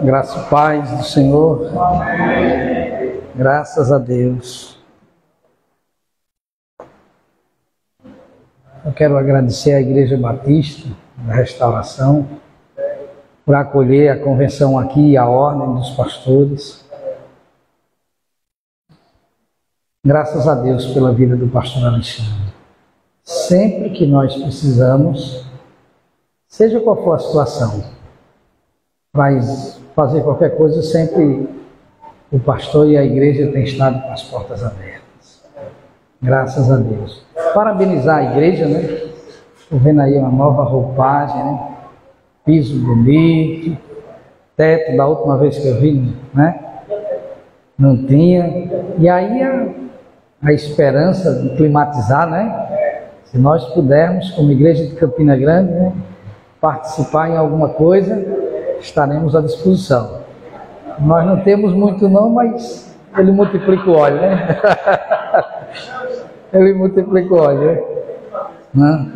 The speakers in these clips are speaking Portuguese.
Graça e paz do Senhor. Graças a Deus. Eu quero agradecer à Igreja Batista da Restauração por acolher a convenção aqui e a ordem dos pastores. Graças a Deus pela vida do pastor Alexandre. Sempre que nós precisamos, seja qual for a situação, para fazer qualquer coisa, sempre o pastor e a igreja têm estado com as portas abertas. Graças a Deus. Parabenizar a igreja, né? Estou vendo aí uma nova roupagem, né? Piso bonito, teto da última vez que eu vi, né? Não tinha. E aí a esperança de climatizar, né? Se nós pudermos, como igreja de Campina Grande, né, participar em alguma coisa, estaremos à disposição. Nós não temos muito não, mas ele multiplica o óleo, né? Ele multiplica o óleo, né?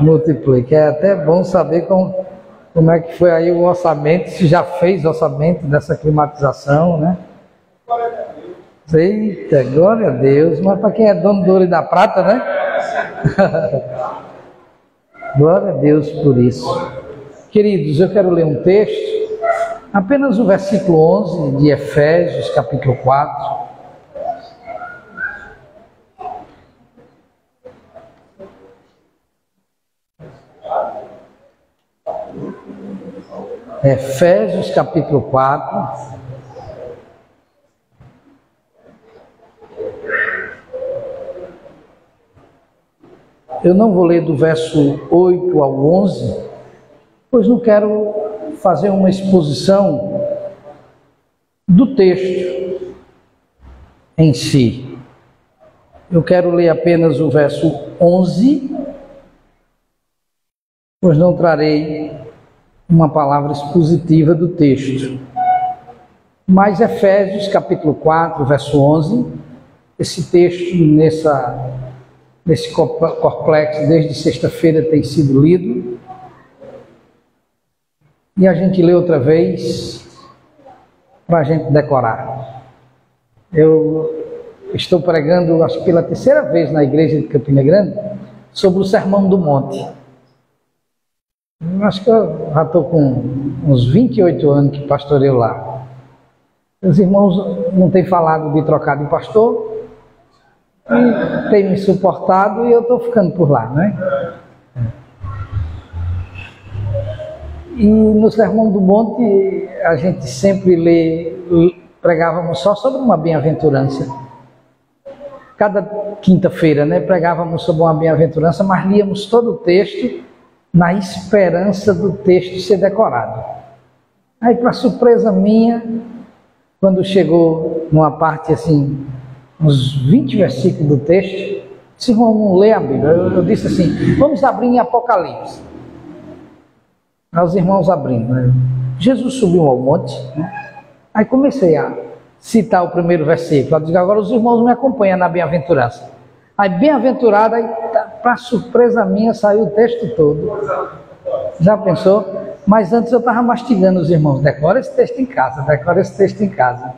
Multiplica. É até bom saber como é que foi aí o orçamento, se já fez orçamento dessa climatização, né? Eita, glória a Deus. Mas para quem é dono do ouro e da prata, né? Glória a Deus por isso. Queridos, eu quero ler um texto, apenas o versículo 11 de Efésios, capítulo 4. Efésios, capítulo 4. Eu não vou ler do verso 8 ao 11, pois não quero fazer uma exposição do texto em si. Eu quero ler apenas o verso 11, pois não trarei uma palavra expositiva do texto. Mas Efésios capítulo 4, verso 11, esse texto nesse complexo desde sexta-feira tem sido lido. E a gente lê outra vez para a gente decorar. Eu estou pregando, acho que pela terceira vez na igreja de Campina Grande, sobre o Sermão do Monte. Acho que eu já estou com uns 28 anos que pastoreio lá. Os irmãos não têm falado de trocar de pastor, e têm me suportado e eu estou ficando por lá, né? E no Sermão do Monte a gente sempre pregávamos só sobre uma bem-aventurança. Cada quinta-feira, né, pregávamos sobre uma bem-aventurança, mas líamos todo o texto na esperança do texto ser decorado. Aí, para surpresa minha, quando chegou numa parte assim, uns 20 versículos do texto, disse: irmão, não lê a Bíblia. Eu disse assim: vamos abrir em Apocalipse. Aí os irmãos abrindo, né? Jesus subiu ao monte, né? Aí comecei a citar o primeiro versículo. Eu digo: agora os irmãos me acompanham na bem-aventurança. Aí, bem-aventurado, aí, para surpresa minha, saiu o texto todo. Já pensou? Mas antes eu estava mastigando os irmãos: decora esse texto em casa, decora esse texto em casa.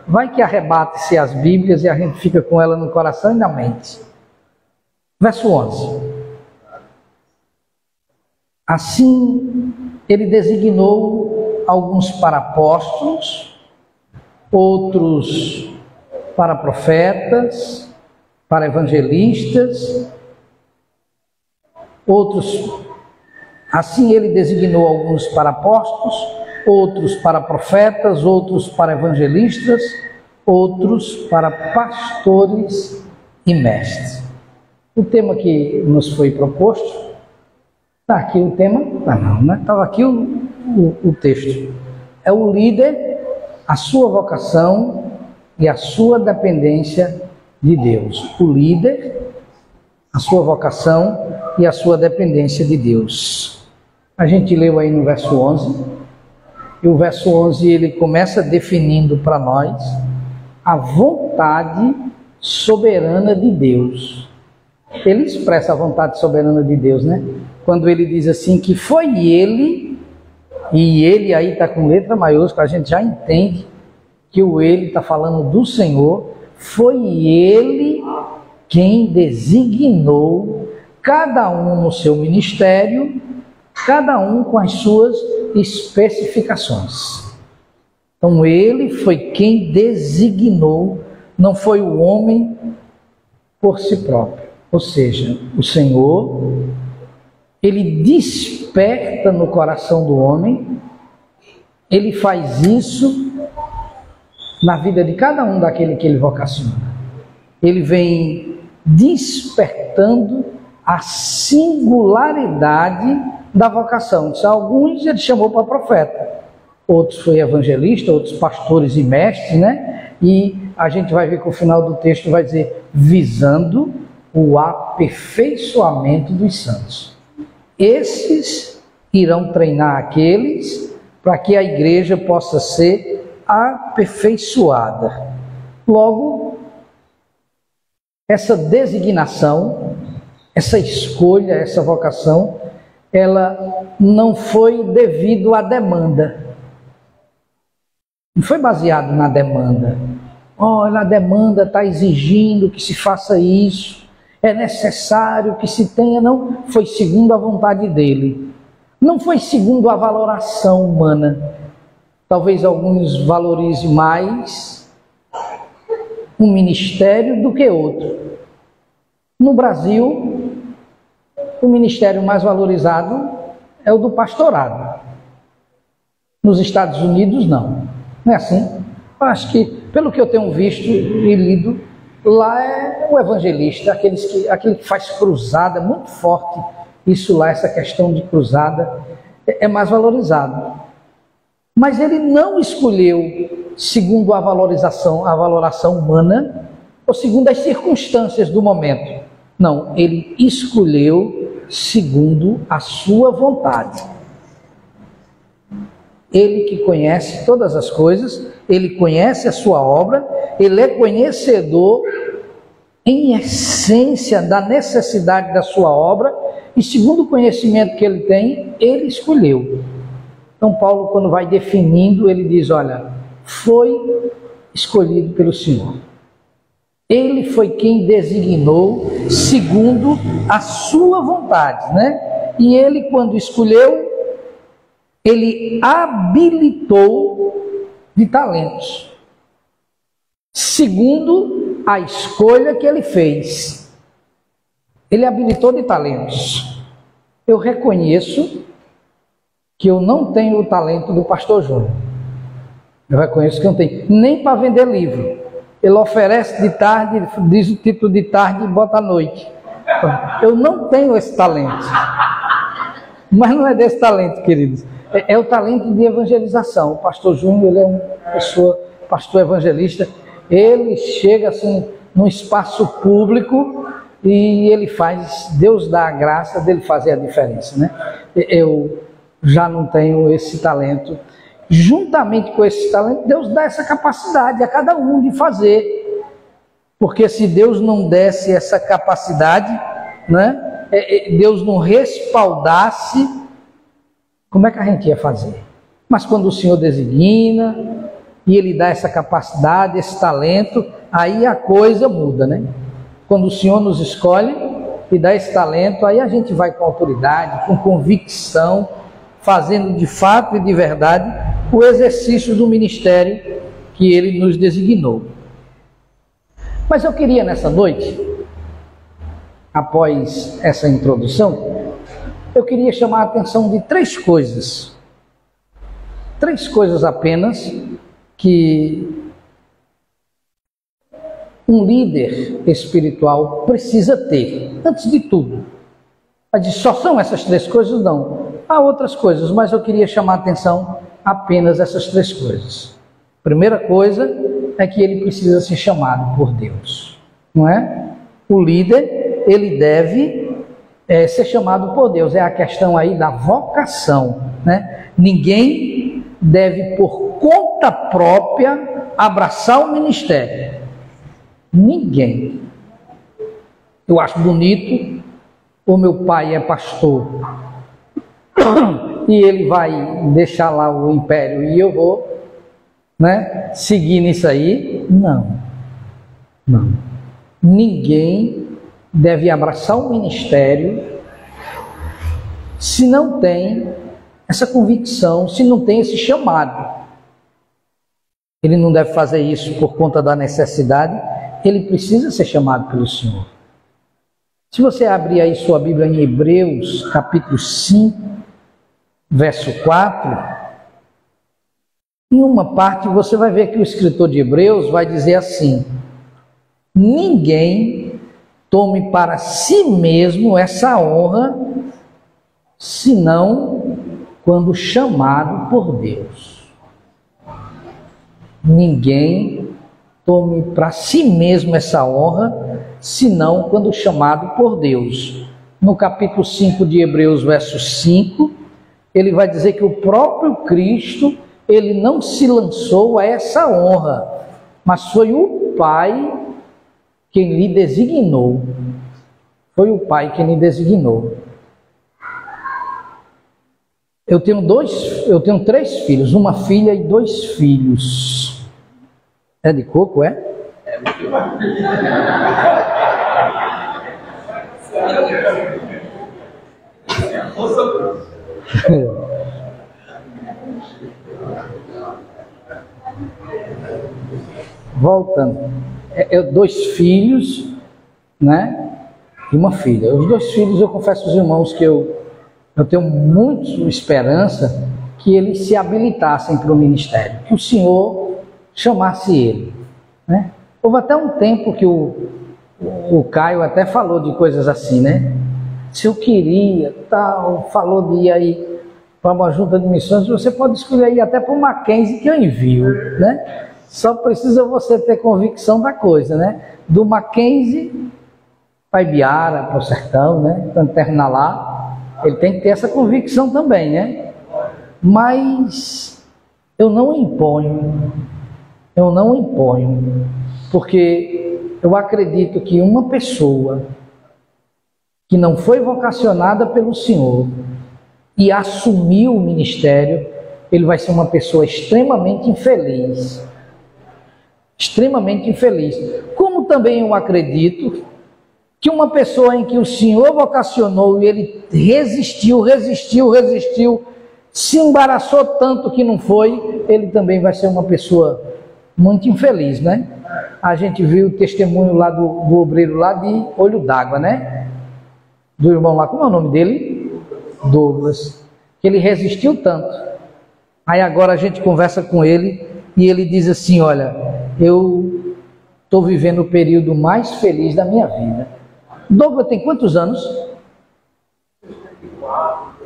Vai que arrebate-se as Bíblias e a gente fica com ela no coração e na mente. Verso 11. Assim, ele designou alguns para apóstolos, outros para profetas, para evangelistas, outros. Assim ele designou alguns para apóstolos, outros para profetas, outros para evangelistas, outros para pastores e mestres. O tema que nos foi proposto, está aqui o tema? Ah, não, né? Estava aqui o texto. É o líder, a sua vocação e a sua dependência de Deus. O líder, a sua vocação e a sua dependência de Deus. A gente leu aí no verso 11, e o verso 11 ele começa definindo para nós a vontade soberana de Deus. Ele expressa a vontade soberana de Deus, né? quando ele diz assim que foi ele, e ele aí está com letra maiúscula, a gente já entende que o ele está falando do Senhor, foi ele quem designou cada um no seu ministério, cada um com as suas especificações. Então ele foi quem designou, não foi o homem por si próprio. Ou seja, o Senhor, ele desperta no coração do homem, ele faz isso na vida de cada um daquele que ele vocaciona. Ele vem despertando a singularidade da vocação. Alguns ele chamou para profeta, outros foi evangelista, outros pastores e mestres, né? E a gente vai ver que o final do texto vai dizer, visando o aperfeiçoamento dos santos. Esses irão treinar aqueles para que a igreja possa ser aperfeiçoada. Logo, essa designação, essa escolha, essa vocação, ela não foi devido à demanda. Não foi baseado na demanda. Olha, a demanda está exigindo que se faça isso, é necessário que se tenha. Não, foi segundo a vontade dele. Não foi segundo a valoração humana. Talvez alguns valorizem mais um ministério do que outro. No Brasil, o ministério mais valorizado é o do pastorado. Nos Estados Unidos, não. Não é assim? Eu acho que, pelo que eu tenho visto e lido, lá é o evangelista, aquele que faz cruzada, muito forte. Isso lá, essa questão de cruzada, é mais valorizado. Mas ele não escolheu segundo a valoração humana, ou segundo as circunstâncias do momento. Não, ele escolheu segundo a sua vontade. Ele que conhece todas as coisas, ele conhece a sua obra, ele é conhecedor em essência da necessidade da sua obra, e segundo o conhecimento que ele tem, ele escolheu. Então Paulo, quando vai definindo, ele diz, olha, foi escolhido pelo Senhor. Ele foi quem designou segundo a sua vontade, né? E ele, quando escolheu, ele habilitou de talentos, segundo a escolha que ele fez. Ele habilitou de talentos. Eu reconheço que eu não tenho o talento do pastor Júnior. Eu reconheço que eu não tenho, nem para vender livro. Ele oferece de tarde, diz o título de tarde e bota à noite. Eu não tenho esse talento. Mas não é desse talento, queridos. É o talento de evangelização. O pastor Júnior, ele é uma pessoa, pastor evangelista. Ele chega assim num espaço público e ele faz, Deus dá a graça dele fazer a diferença, né? Eu já não tenho esse talento. Juntamente com esse talento, Deus dá essa capacidade a cada um de fazer. Porque se Deus não desse essa capacidade, né? Deus não respaldasse, como é que a gente ia fazer? Mas quando o Senhor designa e Ele dá essa capacidade, esse talento, aí a coisa muda, né? Quando o Senhor nos escolhe e dá esse talento, aí a gente vai com autoridade, com convicção, fazendo de fato e de verdade o exercício do ministério que Ele nos designou. Mas eu queria nessa noite, após essa introdução, eu queria chamar a atenção de três coisas apenas, que um líder espiritual precisa ter, antes de tudo. Mas só são essas três coisas? Não. Há outras coisas, mas eu queria chamar a atenção apenas essas três coisas. Primeira coisa é que ele precisa ser chamado por Deus, não é? O líder, ele deve ser chamado por Deus. É a questão aí da vocação, né? Ninguém deve, por conta própria, abraçar o ministério. Ninguém. Eu acho bonito ou meu pai é pastor e ele vai deixar lá o império e eu vou, né, seguir nisso aí. Não, não. Ninguém deve abraçar o ministério se não tem essa convicção, se não tem esse chamado. Ele não deve fazer isso por conta da necessidade, ele precisa ser chamado pelo Senhor. Se você abrir aí sua Bíblia em Hebreus, capítulo 5, verso 4, em uma parte você vai ver que o escritor de Hebreus vai dizer assim: ninguém tome para si mesmo essa honra, senão quando chamado por Deus. Ninguém tome para si mesmo essa honra, senão quando chamado por Deus. No capítulo 5 de Hebreus, verso 5, ele vai dizer que o próprio Cristo, ele não se lançou a essa honra, mas foi o Pai quem lhe designou. Foi o Pai quem lhe designou. Eu tenho 3 filhos, uma filha e 2 filhos. É de coco, é? É muito bom. Voltando. 2 filhos, né? E uma filha. Os 2 filhos, eu confesso aos irmãos que eu tenho muita esperança que eles se habilitassem para o ministério, que o Senhor chamasse ele, né? Houve até um tempo que o Caio até falou de coisas assim, né? Se eu queria, tal, falou de ir aí para uma junta de missões, você pode escolher aí até para o Mackenzie que eu envio, né? Só precisa você ter convicção da coisa, né? Do Mackenzie para Ibiara, para o sertão, né? Quando terminar lá, ele tem que ter essa convicção também, né? Mas eu não imponho, porque eu acredito que uma pessoa que não foi vocacionada pelo Senhor e assumiu o ministério, ele vai ser uma pessoa extremamente infeliz. Extremamente infeliz. Como também eu acredito que uma pessoa em que o Senhor vocacionou e ele resistiu, se embaraçou tanto que não foi, ele também vai ser uma pessoa muito infeliz, né? A gente viu o testemunho lá do obreiro lá de Olho d'Água, né? Do irmão lá, como é o nome dele? Douglas. Que ele resistiu tanto. Aí agora a gente conversa com ele e ele diz assim: olha, eu estou vivendo o período mais feliz da minha vida. Douglas tem quantos anos?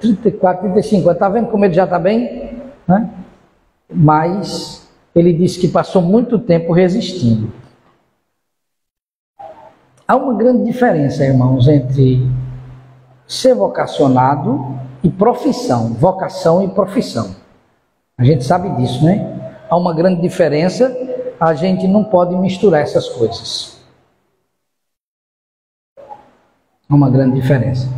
34, 35. Está vendo como ele já está bem? Né? Mas ele disse que passou muito tempo resistindo. Há uma grande diferença, irmãos, entre ser vocacionado e profissão. Vocação e profissão. A gente sabe disso, né? Há uma grande diferença, a gente não pode misturar essas coisas. Há uma grande diferença.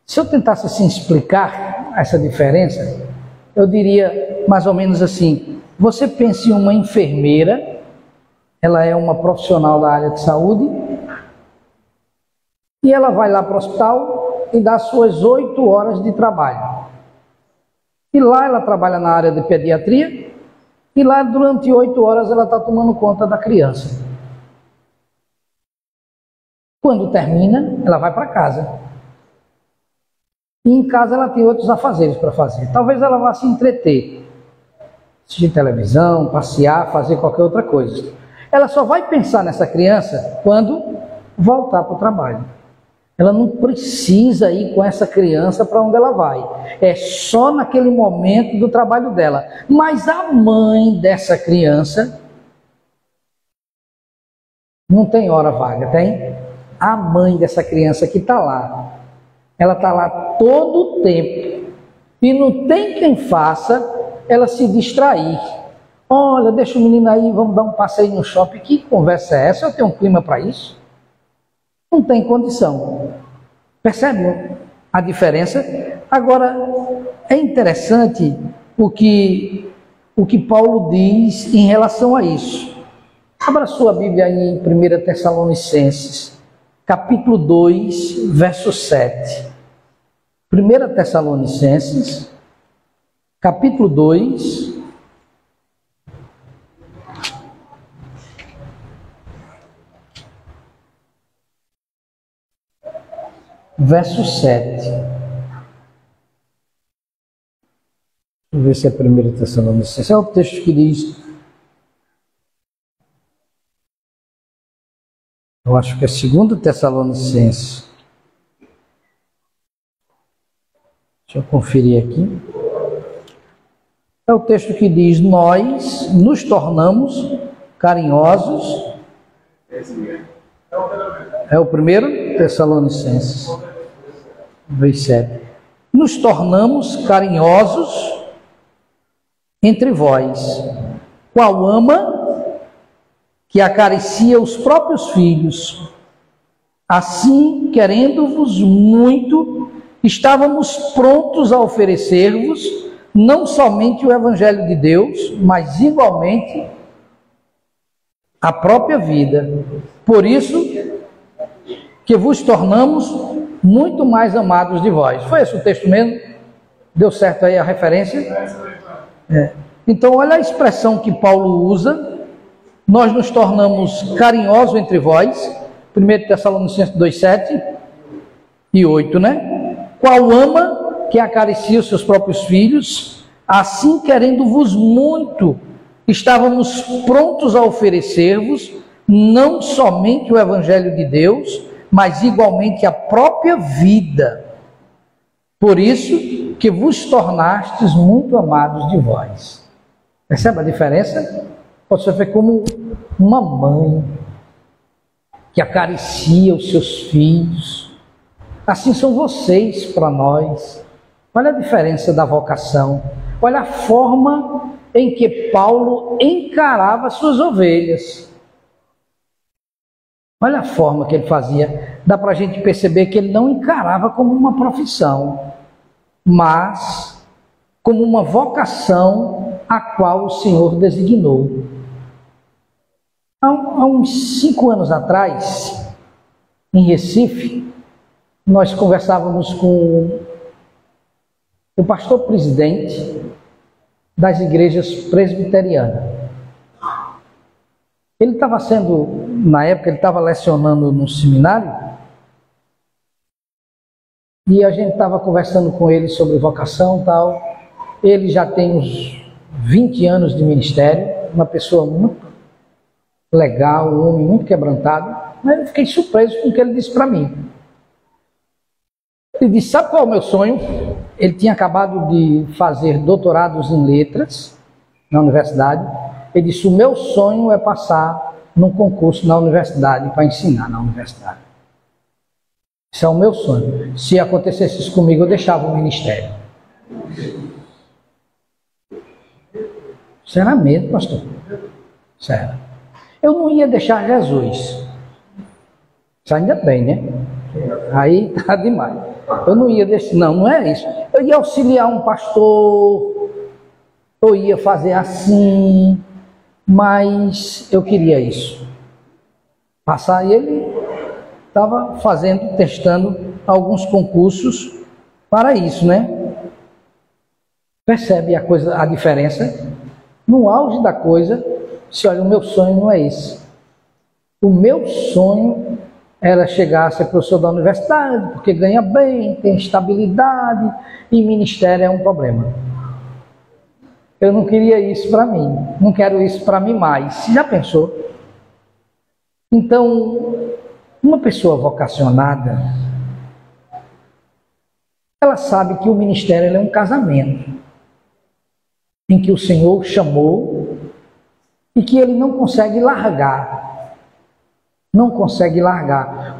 Se eu tentasse assim explicar essa diferença, eu diria mais ou menos assim: você pensa em uma enfermeira, ela é uma profissional da área de saúde, e ela vai lá para o hospital e dá suas 8 horas de trabalho. E lá ela trabalha na área de pediatria, e lá durante 8 horas ela está tomando conta da criança. Quando termina, ela vai para casa. E em casa ela tem outros afazeres para fazer. Talvez ela vá se entreter, assistir televisão, passear, fazer qualquer outra coisa. Ela só vai pensar nessa criança quando voltar para o trabalho. Ela não precisa ir com essa criança para onde ela vai. É só naquele momento do trabalho dela. Mas a mãe dessa criança não tem hora vaga, tem? A mãe dessa criança que está lá, ela está lá todo o tempo. E não tem quem faça ela se distrair. Olha, deixa o menino aí, vamos dar um passeio no shopping. Que conversa é essa? Eu tenho um clima para isso? Não tem condição. Percebe a diferença? Agora, é interessante o que Paulo diz em relação a isso. Abra sua Bíblia aí em 1 Tessalonicenses, capítulo 2, verso 7. 1 Tessalonicenses, capítulo 2, verso 7. Vamos ver se é 1 Tessalonicenses. É o texto que diz... Eu acho que é 2 Tessalonicenses. Deixa eu conferir aqui. É o texto que diz: nós nos tornamos carinhosos. É o 1 Tessalonicenses, 2:7. Nos tornamos carinhosos entre vós, qual ama que acaricia os próprios filhos. Assim, querendo-vos muito, estávamos prontos a oferecer-vos não somente o Evangelho de Deus, mas igualmente a própria vida. Por isso que vos tornamos muito mais amados de vós. Foi esse o texto mesmo? Deu certo aí a referência? Então, olha a expressão que Paulo usa. Nós nos tornamos carinhosos entre vós. 1 Tessalonicenses 2:7 e 8, né? Qual ama que acaricia os seus próprios filhos, assim querendo-vos muito, estávamos prontos a oferecer-vos não somente o Evangelho de Deus, mas igualmente a própria vida. Por isso que vos tornastes muito amados de vós. Percebe a diferença? Você vê como uma mãe que acaricia os seus filhos. Assim são vocês para nós. Olha a diferença da vocação. Olha a forma em que Paulo encarava as suas ovelhas. Olha a forma que ele fazia. Dá para a gente perceber que ele não encarava como uma profissão, mas como uma vocação a qual o Senhor designou. Há uns 5 anos atrás, em Recife, nós conversávamos com o pastor presidente das igrejas presbiterianas. Ele estava na época, ele estava lecionando no seminário, e a gente estava conversando com ele sobre vocação e tal. Ele já tem uns 20 anos de ministério, uma pessoa muito legal, um homem muito quebrantado, mas eu fiquei surpreso com o que ele disse para mim. Ele disse: sabe qual é o meu sonho? Ele tinha acabado de fazer doutorados em letras na universidade. Ele disse: o meu sonho é passar num concurso na universidade, para ensinar na universidade. Isso é o meu sonho. Se acontecesse isso comigo, eu deixava o ministério. Será mesmo, pastor? Sério. Eu não ia deixar Jesus. Isso ainda bem, né? Aí tá demais. Eu não ia deixar, não é isso. Eu ia auxiliar um pastor, eu ia fazer assim, mas eu queria isso. Passar, e ele estava testando alguns concursos para isso, né? Percebe a diferença? No auge da coisa, se olha, o meu sonho não é esse. O meu sonho era chegar a ser professor da universidade, porque ganha bem, tem estabilidade, e ministério é um problema. Eu não queria isso para mim, não quero isso para mim mais. Já pensou? Então, uma pessoa vocacionada, ela sabe que o ministério é um casamento, em que o Senhor chamou e que ele não consegue largar. Não consegue largar.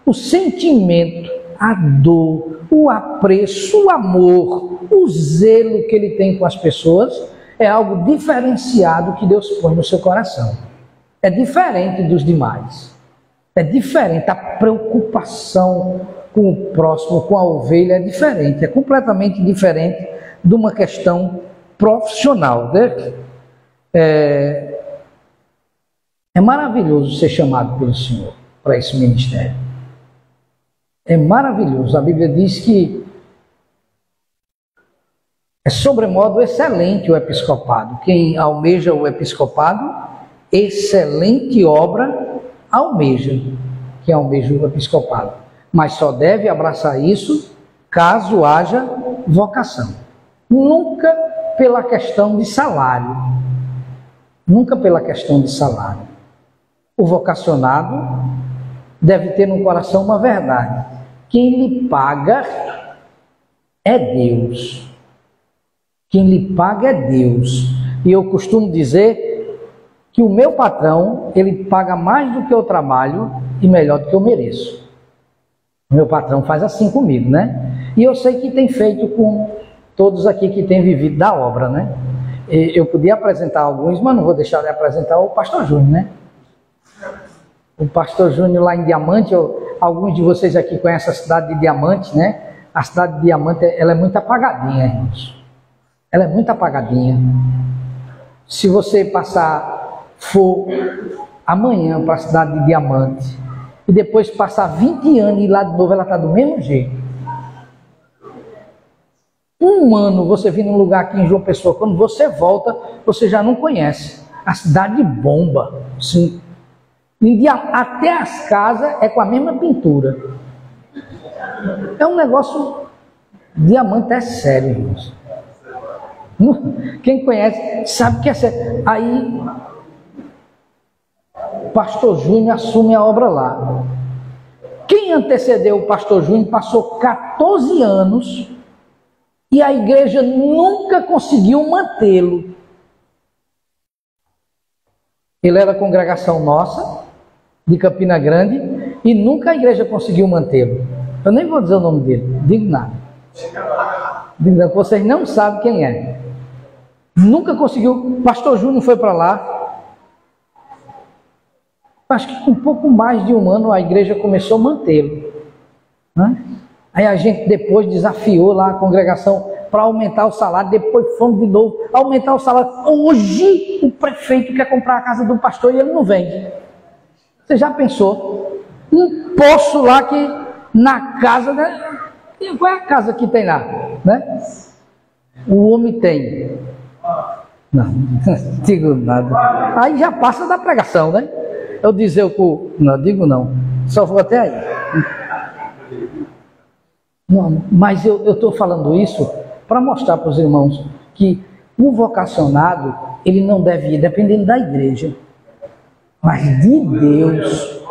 O sentimento, a dor, o apreço, o amor, o zelo que ele tem com as pessoas é algo diferenciado que Deus põe no seu coração. É diferente dos demais. É diferente a preocupação com o próximo, com a ovelha, é diferente, é completamente diferente de uma questão profissional, né? É maravilhoso ser chamado pelo Senhor para esse ministério. É maravilhoso. A Bíblia diz que é sobremodo excelente o episcopado. Quem almeja o episcopado, excelente obra almeja. Quem almeja o episcopado. Mas só deve abraçar isso caso haja vocação. Nunca pela questão de salário. Nunca pela questão de salário. O vocacionado deve ter no coração uma verdade. Quem lhe paga é Deus. Quem lhe paga é Deus. E eu costumo dizer que o meu patrão, ele paga mais do que eu trabalho e melhor do que eu mereço. O meu patrão faz assim comigo, né? E eu sei que tem feito com todos aqui que têm vivido da obra, né? Eu podia apresentar alguns, mas não vou deixar de apresentar o pastor Júnior, né? O pastor Júnior lá em Diamante, alguns de vocês aqui conhecem a cidade de Diamante, né? A cidade de Diamante, ela é muito apagadinha, irmãos. Ela é muito apagadinha. Se você for amanhã para a cidade de Diamante e depois passar 20 anos e ir lá de novo, ela está do mesmo jeito. Um ano você vir num lugar aqui em João Pessoa, quando você volta, você já não conhece. A cidade bomba, sim. Até as casas é com a mesma pintura. É um negócio, Diamante é sério, irmãos. Quem conhece sabe que é sério. Aí o pastor Júnior assume a obra lá. Quem antecedeu o pastor Júnior passou 14 anos e a igreja nunca conseguiu mantê-lo. Ele era a congregação nossa, de Campina Grande, e nunca a igreja conseguiu mantê-lo. Eu nem vou dizer o nome dele, digo nada. Digo nada, vocês não sabem quem é. Nunca conseguiu. Pastor Júnior foi para lá. Acho que com um pouco mais de um ano a igreja começou a mantê-lo, né? Aí a gente depois desafiou lá a congregação para aumentar o salário, depois fomos de novo aumentar o salário. Hoje o prefeito quer comprar a casa do pastor e ele não vende. Você já pensou? Um poço lá que na casa, né? Qual é a casa que tem lá, né? O homem tem. Não, não digo nada. Aí já passa da pregação, né? Eu dizer o... Não, digo não. Só vou até aí. Não, mas eu estou falando isso para mostrar para os irmãos que o vocacionado, ele não deve ir dependendo da igreja, mas de Deus.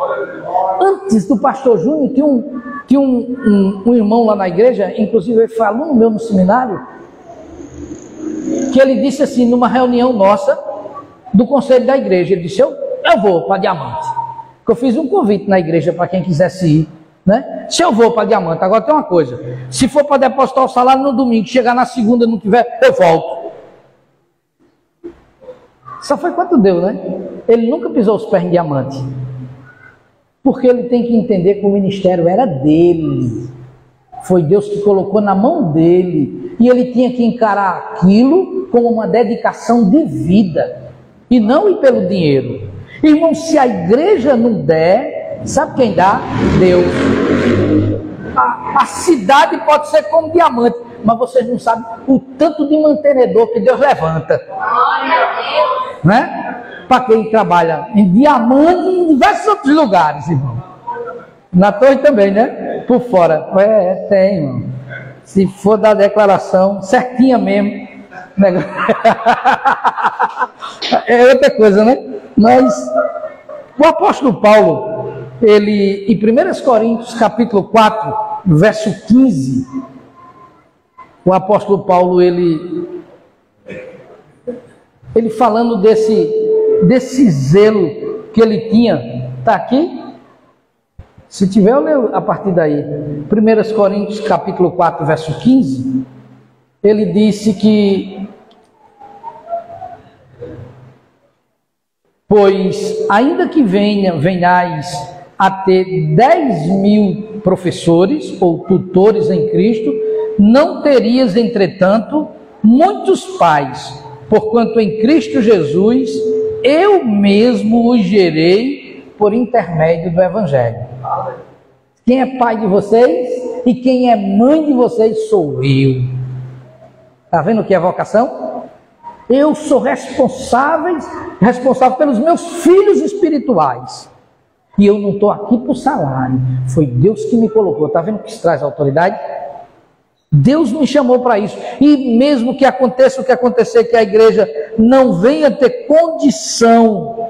Antes do pastor Júnior, tinha um irmão lá na igreja, inclusive ele foi aluno meu no seminário, que ele disse assim, numa reunião nossa, do conselho da igreja, ele disse, eu vou para Diamante. Que eu fiz um convite na igreja para quem quisesse ir, né? Se eu vou para Diamante, agora tem uma coisa, se for para depositar o salário no domingo, chegar na segunda e não tiver, eu volto. Só foi quanto deu, né? Ele nunca pisou os pés em Diamante. Porque ele tem que entender que o ministério era dele. Foi Deus que colocou na mão dele. E ele tinha que encarar aquilo como uma dedicação de vida. E não ir pelo dinheiro. Irmão, se a igreja não der, sabe quem dá? Deus. A cidade pode ser como Diamante, mas vocês não sabem o tanto de mantenedor que Deus levanta. Glória a Deus. Né? Para quem trabalha em Diamante e em diversos outros lugares, irmão. Na torre também, né? Por fora. Tem, irmão. Se for dar declaração certinha mesmo. É outra coisa, né? Mas o apóstolo Paulo, ele, em 1 Coríntios capítulo 4, verso 15, o apóstolo Paulo, ele falando desse zelo que ele tinha, está aqui? Se tiver, eu leio a partir daí. 1 Coríntios capítulo 4, verso 15, ele disse que, pois ainda que venhais a ter 10.000 professores ou tutores em Cristo, não terias, entretanto, muitos pais, porquanto em Cristo Jesus eu mesmo os gerei por intermédio do Evangelho. Quem é pai de vocês e quem é mãe de vocês sou eu. Está vendo o que é vocação? Eu sou responsável pelos meus filhos espirituais. E eu não estou aqui por salário. Foi Deus que me colocou. Está vendo que isso traz autoridade? Deus me chamou para isso. E mesmo que aconteça o que acontecer, que a igreja não venha ter condição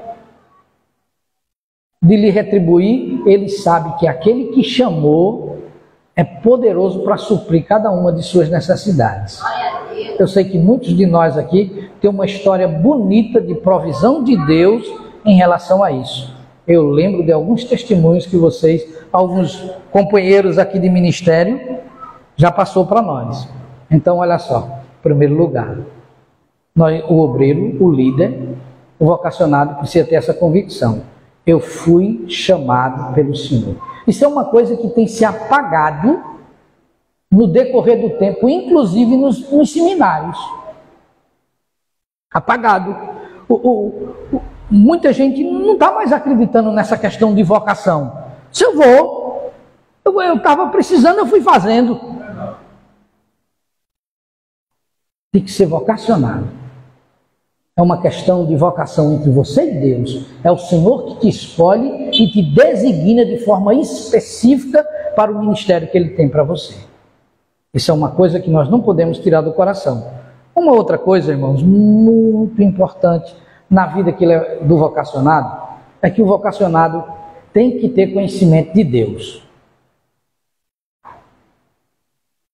de lhe retribuir, ele sabe que aquele que chamou é poderoso para suprir cada uma de suas necessidades. Eu sei que muitos de nós aqui têm uma história bonita de provisão de Deus em relação a isso. Eu lembro de alguns testemunhos que vocês, alguns companheiros aqui de ministério, já passou para nós. Então, olha só, em primeiro lugar, o obreiro, o líder, o vocacionado precisa ter essa convicção. Eu fui chamado pelo Senhor. Isso é uma coisa que tem se apagado no decorrer do tempo, inclusive nos seminários. Apagado. Muita gente não está mais acreditando nessa questão de vocação. Se eu estava precisando, eu fui fazendo. Tem que ser vocacionado. É uma questão de vocação entre você e Deus. É o Senhor que te escolhe e te designa de forma específica para o ministério que Ele tem para você. Isso é uma coisa que nós não podemos tirar do coração. Uma outra coisa, irmãos, muito importante na vida do vocacionado, é que o vocacionado tem que ter conhecimento de Deus.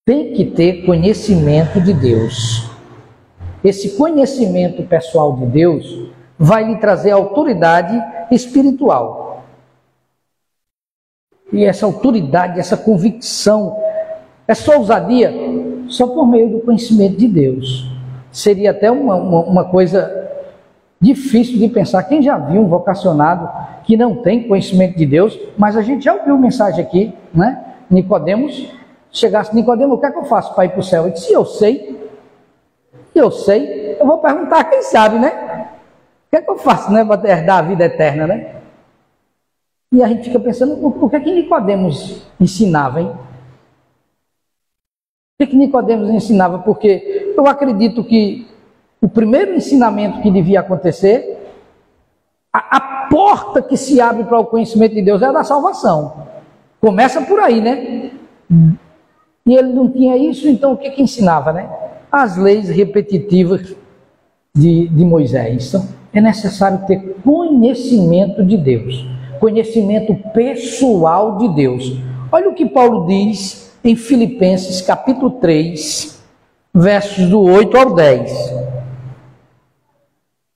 Tem que ter conhecimento de Deus. Esse conhecimento pessoal de Deus vai lhe trazer autoridade espiritual. E essa autoridade, essa convicção, é só ousadia, só por meio do conhecimento de Deus. Seria até uma coisa difícil de pensar. Quem já viu um vocacionado que não tem conhecimento de Deus? Mas a gente já ouviu mensagem aqui, né? Nicodemos, chegasse, Nicodemos, o que é que eu faço para ir para o céu? Ele disse, eu sei, eu vou perguntar a quem sabe, né? O que é que eu faço, né, para herdar a vida eterna, né? E a gente fica pensando, por que Nicodemos ensinava, hein? Por que Nicodemos ensinava? Porque eu acredito que o primeiro ensinamento que devia acontecer, a porta que se abre para o conhecimento de Deus é a da salvação. Começa por aí, né? E ele não tinha isso, então o que ensinava, né? As leis repetitivas de Moisés. Então, é necessário ter conhecimento de Deus, conhecimento pessoal de Deus. Olha o que Paulo diz em Filipenses capítulo 3, versos do 8 ao 10.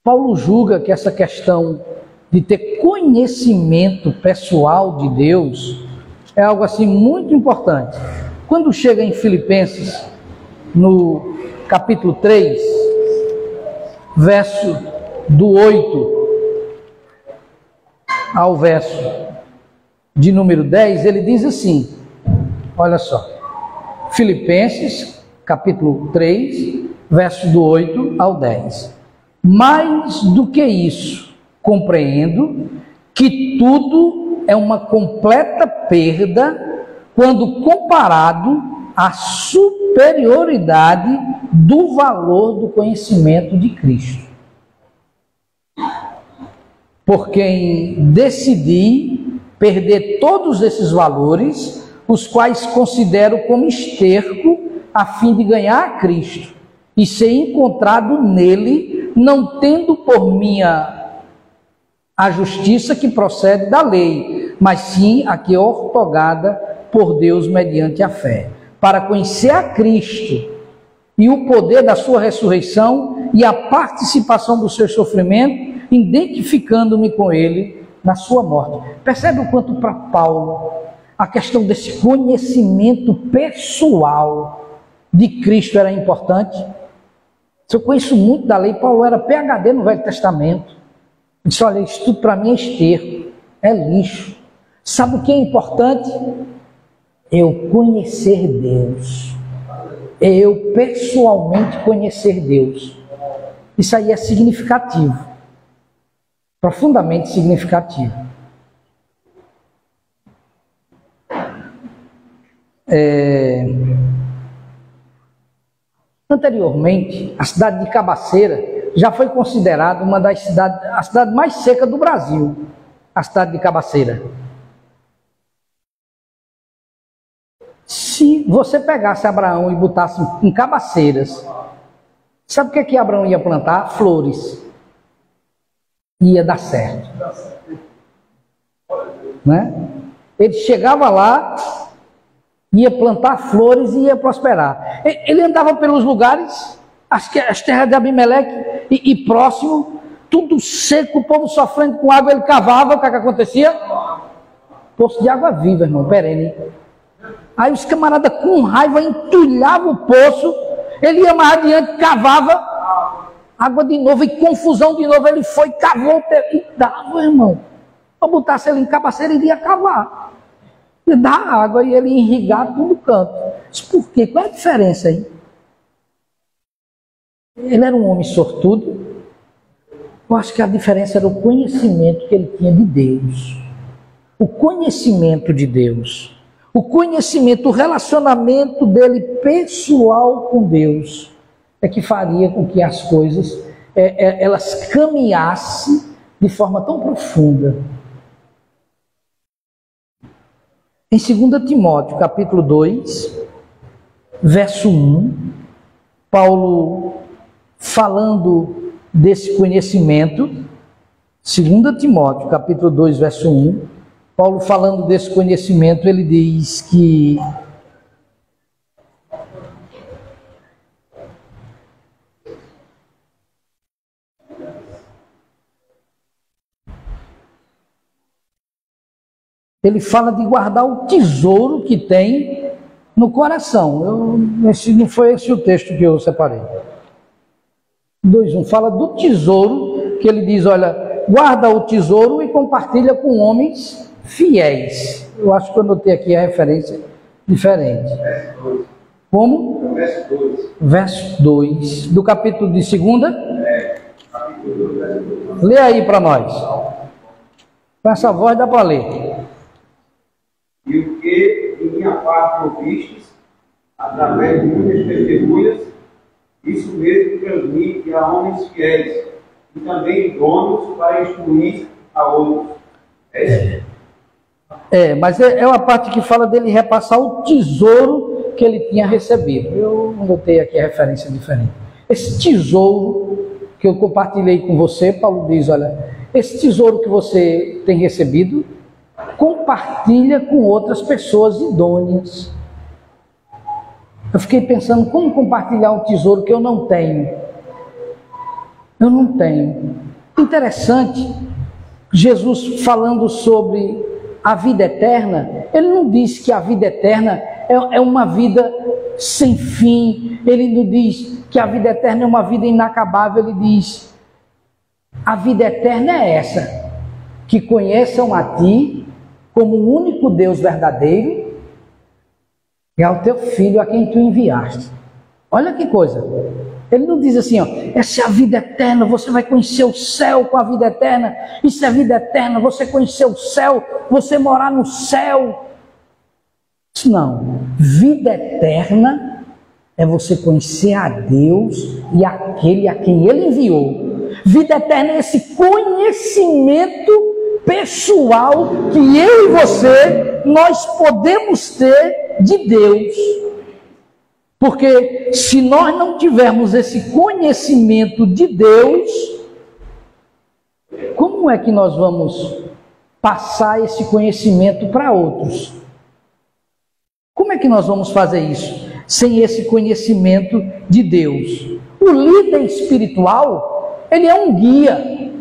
Paulo julga que essa questão de ter conhecimento pessoal de Deus é algo assim muito importante. Quando chega em Filipenses, no capítulo 3, verso do 8 ao verso de número 10, ele diz assim, olha só, Filipenses, capítulo 3, verso do 8 ao 10. Mais do que isso, compreendo que tudo é uma completa perda quando comparado à superioridade do valor do conhecimento de Cristo. Por quem decidi perder todos esses valores, os quais considero como esterco, a fim de ganhar a Cristo e ser encontrado nele, não tendo por minha a justiça que procede da lei, mas sim a que é ortogada por Deus mediante a fé, para conhecer a Cristo e o poder da sua ressurreição e a participação do seu sofrimento, identificando-me com ele na sua morte. Percebe o quanto para Paulo a questão desse conhecimento pessoal de Cristo era importante? Se eu conheço muito da lei, Paulo era PhD no Velho Testamento. Ele disse, olha, isso tudo para mim é esterco, é lixo. Sabe o que é importante? Eu conhecer Deus. Eu pessoalmente conhecer Deus. Isso aí é significativo. Profundamente significativo. Anteriormente, a cidade de Cabaceira já foi considerada uma das cidades, a cidade mais seca do Brasil, a cidade de Cabaceira. Se você pegasse Abraão e botasse em Cabaceiras, sabe o que Abraão ia plantar? Flores. Ia dar certo. Né? Ele chegava lá, ia plantar flores e ia prosperar. Ele andava pelos lugares, as terras de Abimeleque e próximo, tudo seco, o povo sofrendo com água, ele cavava, o que acontecia? Poço de água viva, irmão, perene. Aí os camaradas com raiva entulhavam o poço, ele ia mais adiante, cavava, água de novo, e confusão de novo, ele foi, cavou, e dava, irmão. Se eu botasse ele em Cabaceira, ele ia cavar. Ia dar água e ele ia irrigar todo canto. Mas por quê? Qual é a diferença aí? Ele era um homem sortudo. Eu acho que a diferença era o conhecimento que ele tinha de Deus. O conhecimento de Deus. O conhecimento, o relacionamento dele pessoal com Deus é que faria com que as coisas elas caminhassem de forma tão profunda. Em 2 Timóteo, capítulo 2, verso 1, Paulo falando desse conhecimento, 2 Timóteo, capítulo 2, verso 1, Paulo falando desse conhecimento, ele diz que ele fala de guardar o tesouro que tem no coração. Não foi esse o texto que eu separei. 2:1 fala do tesouro, que ele diz, olha, guarda o tesouro e compartilha com homens fiéis. Eu acho que eu anotei aqui a referência diferente. Como? Verso 2. Verso 2. Do capítulo de 2? Capítulo 2, verso 2. Lê aí para nós. Com essa voz dá para ler. E o que de minha parte ouvistes, através de muitas testemunhas, isso mesmo transmite a homens fiéis e também idôneos para instruir a outros. Mas é uma parte que fala dele repassar o tesouro que ele tinha recebido. Eu anotei aqui a referência diferente. Esse tesouro que eu compartilhei com você, Paulo diz, olha, esse tesouro que você tem recebido, compartilha com outras pessoas idôneas. Eu fiquei pensando, como compartilhar um tesouro que eu não tenho? Eu não tenho. Interessante, Jesus falando sobre a vida eterna, ele não diz que a vida eterna é uma vida sem fim, ele não diz que a vida eterna é uma vida inacabável, ele diz, a vida eterna é essa, que conheçam a ti como o único Deus verdadeiro e ao teu Filho a quem tu enviaste. Olha que coisa. Ele não diz assim, ó, essa é a vida eterna, você vai conhecer o céu com a vida eterna. Isso é vida eterna, você conhecer o céu, você morar no céu. Não. Vida eterna é você conhecer a Deus e aquele a quem Ele enviou. Vida eterna é esse conhecimento pessoal que eu e você, nós podemos ter de Deus. Porque se nós não tivermos esse conhecimento de Deus, como é que nós vamos passar esse conhecimento para outros? Como é que nós vamos fazer isso sem esse conhecimento de Deus? O líder espiritual, ele é um guia.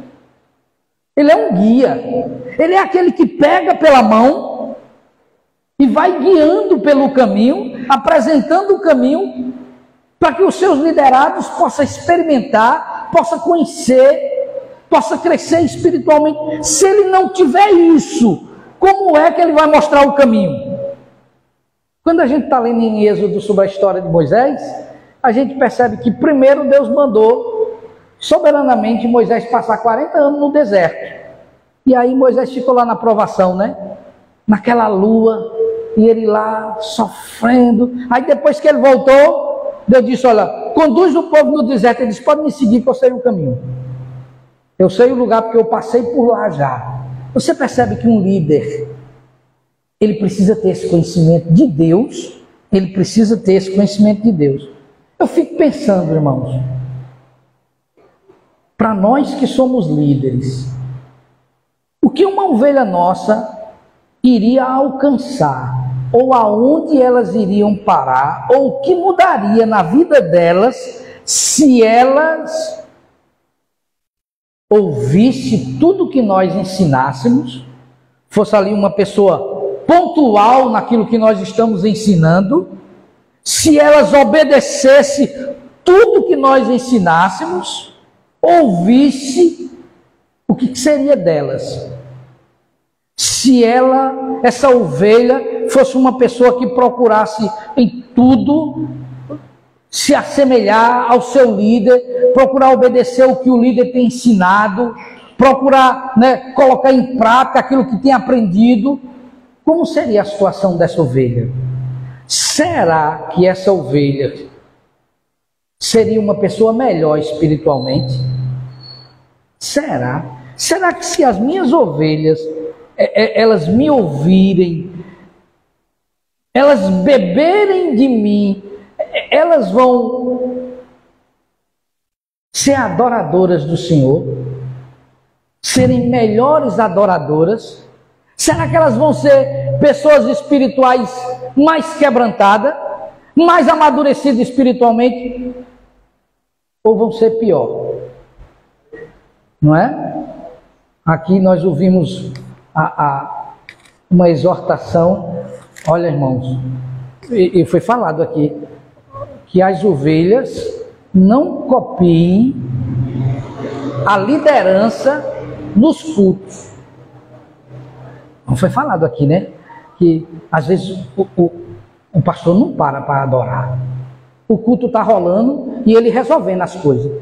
Ele é um guia. Ele é aquele que pega pela mão e vai guiando pelo caminho, apresentando o caminho para que os seus liderados possam experimentar, possam conhecer, possam crescer espiritualmente. Se ele não tiver isso como é que ele vai mostrar o caminho? Quando a gente está lendo em Êxodo sobre a história de Moisés, a gente percebe que primeiro Deus mandou soberanamente Moisés passar 40 anos no deserto. E aí Moisés ficou lá na provação, né? Naquela lua, e ele lá sofrendo. Aí depois que ele voltou, Deus disse, olha, conduz o povo no deserto. Ele disse, pode me seguir que eu sei o caminho. Eu sei o lugar porque eu passei por lá já. Você percebe que um líder, ele precisa ter esse conhecimento de Deus, ele precisa ter esse conhecimento de Deus. Eu fico pensando, irmãos, para nós que somos líderes, o que uma ovelha nossa iria alcançar, ou aonde elas iriam parar, ou o que mudaria na vida delas, se elas ouvisse tudo que nós ensinássemos, fosse ali uma pessoa pontual naquilo que nós estamos ensinando, se elas obedecessem tudo que nós ensinássemos, ouvisse, o que seria delas? Se ela, essa ovelha, fosse uma pessoa que procurasse em tudo se assemelhar ao seu líder, procurar obedecer o que o líder tem ensinado, procurar, né, colocar em prática aquilo que tem aprendido, como seria a situação dessa ovelha? Será que essa ovelha seria uma pessoa melhor espiritualmente? Será? Será que se as minhas ovelhas, elas me ouvirem, elas beberem de mim, elas vão ser adoradoras do Senhor, serem melhores adoradoras? Será que elas vão ser pessoas espirituais mais quebrantadas, mais amadurecidas espiritualmente, ou vão ser pior? Não é? Aqui nós ouvimos uma exortação, olha, irmãos, e foi falado aqui, que as ovelhas não copiem a liderança nos cultos. Não foi falado aqui, né? Que às vezes o pastor não para adorar. O culto está rolando e ele resolvendo as coisas.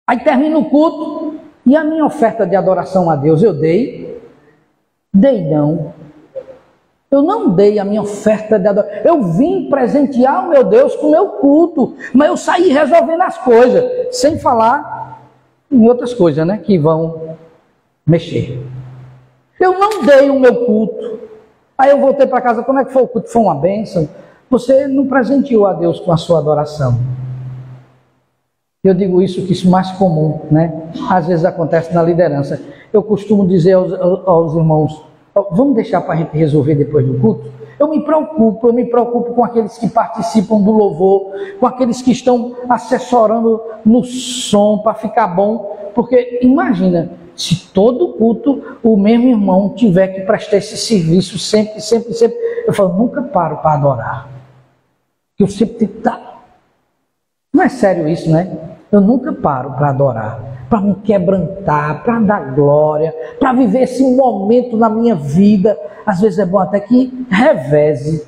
Aí termina o culto e a minha oferta de adoração a Deus eu dei? Dei não. Eu não dei a minha oferta de adoração. Eu vim presentear o meu Deus com o meu culto, mas eu saí resolvendo as coisas, sem falar em outras coisas, né? Que vão mexer. Eu não dei o meu culto. Aí eu voltei para casa, como é que foi o culto? Foi uma bênção? Você não presenteou a Deus com a sua adoração. Eu digo isso, que isso é mais comum, né? Às vezes acontece na liderança. Eu costumo dizer aos irmãos, vamos deixar para a gente resolver depois do culto? Eu me preocupo com aqueles que participam do louvor, com aqueles que estão assessorando no som para ficar bom, porque imagina, se todo culto o mesmo irmão tiver que prestar esse serviço sempre, eu falo, nunca paro para adorar. Eu sempre tenho que dar. Não é sério isso, né? Eu nunca paro para adorar, para me quebrantar, para dar glória, para viver esse momento na minha vida. Às vezes é bom até que reveze,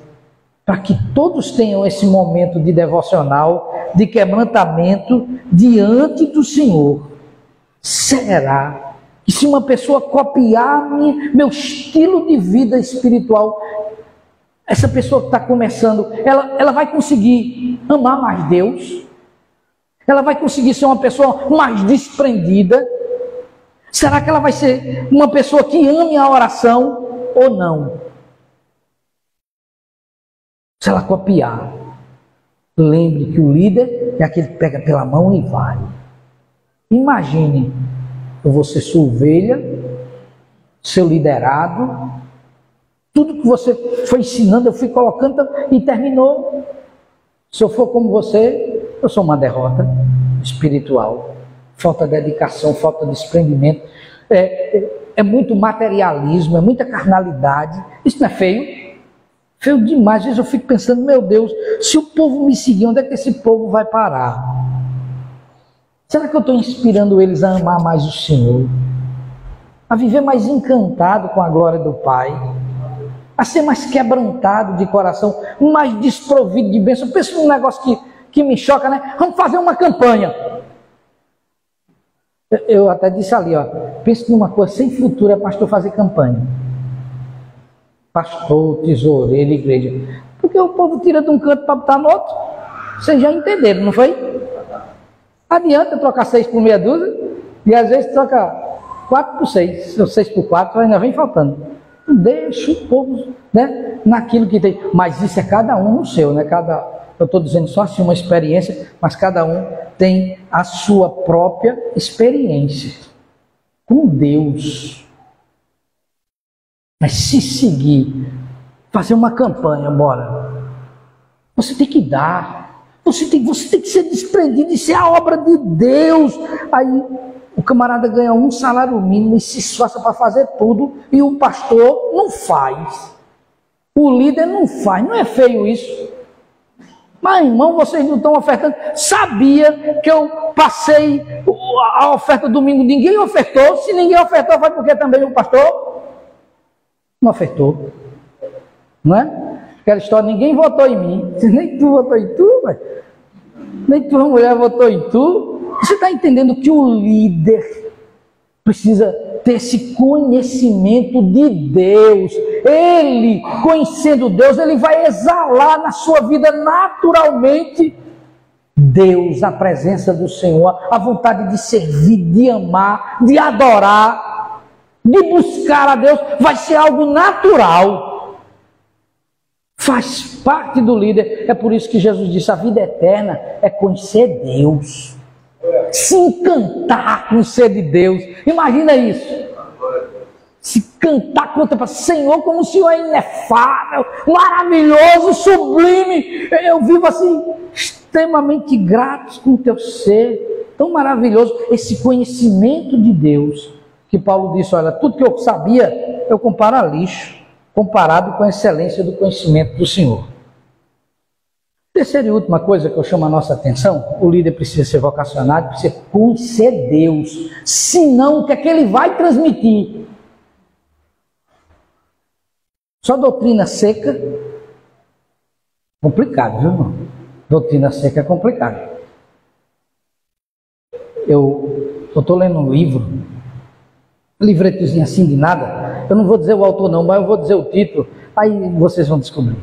para que todos tenham esse momento de devocional, de quebrantamento diante do Senhor. Será que se uma pessoa copiar meu estilo de vida espiritual, essa pessoa que está começando, ela vai conseguir amar mais Deus? Ela vai conseguir ser uma pessoa mais desprendida? Será que ela vai ser uma pessoa que ame a oração ou não? Se ela copiar, lembre que o líder é aquele que pega pela mão e vai. Imagine, eu vou ser sua ovelha, seu liderado, tudo que você foi ensinando, eu fui colocando e terminou. Se eu for como você, eu sou uma derrota espiritual. Falta de dedicação, falta de desprendimento. É muito materialismo, é muita carnalidade. Isso não é feio? Feio demais. Às vezes eu fico pensando, meu Deus, se o povo me seguir, onde é que esse povo vai parar? Será que eu estou inspirando eles a amar mais o Senhor? a viver mais encantado com a glória do Pai, a ser mais quebrantado de coração, mais desprovido de bênção. Pensa num negócio que me choca, né? Vamos fazer uma campanha. Eu até disse ali, ó, pensa numa coisa sem futuro, é pastor fazer campanha. Pastor, tesoureiro, igreja. Porque o povo tira de um canto para botar no outro. Vocês já entenderam, não foi? Adianta trocar 6 por meia dúzia, e às vezes troca 4 por 6, ou 6 por 4, ainda vem faltando. Deixa o povo, né, naquilo que tem. Mas isso é cada um no seu, né? Eu estou dizendo só assim uma experiência, mas cada um tem a sua própria experiência com Deus. Mas se seguir, fazer uma campanha, bora. Você tem que dar. Você tem que ser desprendido e ser a obra de Deus. Aí o camarada ganha um salário mínimo e se esforça para fazer tudo, e o pastor não faz. O líder não faz. Não é feio isso? Mas, irmão, vocês não estão ofertando. Sabia que eu passei a oferta domingo, ninguém ofertou. Se ninguém ofertou, foi porque também o pastor não ofertou. Não é? Aquela história, ninguém votou em mim. Nem tu votou em tu, véio. Nem tua mulher votou em tu. Você está entendendo que o líder precisa ter esse conhecimento de Deus. Ele, conhecendo Deus, ele vai exalar na sua vida naturalmente Deus, a presença do Senhor, a vontade de servir, de amar, de adorar, de buscar a Deus. Vai ser algo natural. Faz parte do líder. É por isso que Jesus disse: a vida eterna é conhecer Deus, se encantar com o ser de Deus. Imagina isso, se cantar contra o Senhor, como o Senhor é inefável, maravilhoso, sublime. Eu vivo assim, extremamente grato com o teu ser, tão maravilhoso. Esse conhecimento de Deus, que Paulo disse: olha, tudo que eu sabia eu comparo a lixo, comparado com a excelência do conhecimento do Senhor. Terceira e última coisa que eu chamo a nossa atenção: o líder precisa ser vocacionado, precisa conhecer Deus. Senão, o que é que ele vai transmitir? Só doutrina seca? Complicado, viu, irmão? Doutrina seca é complicado. Eu estou lendo um livro, livretozinho assim de nada. Eu não vou dizer o autor não, mas eu vou dizer o título, aí vocês vão descobrir.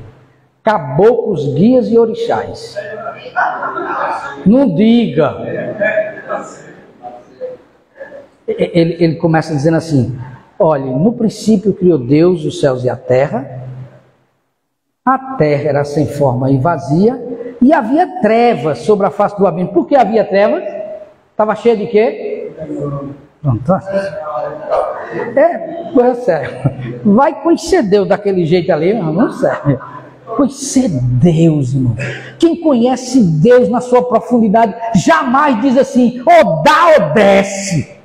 Caboclos, Guias e Orixás. Não diga. Ele começa dizendo assim: olhe, no princípio criou Deus os céus e a terra era sem forma e vazia, e havia trevas sobre a face do abismo. Por que havia trevas? Estava cheio de quê? Pronto. Coisa séria. Vai conhecer Deus daquele jeito ali, não serve. Conhecer Deus, irmão. Quem conhece Deus na sua profundidade jamais diz assim: ou dá ou desce.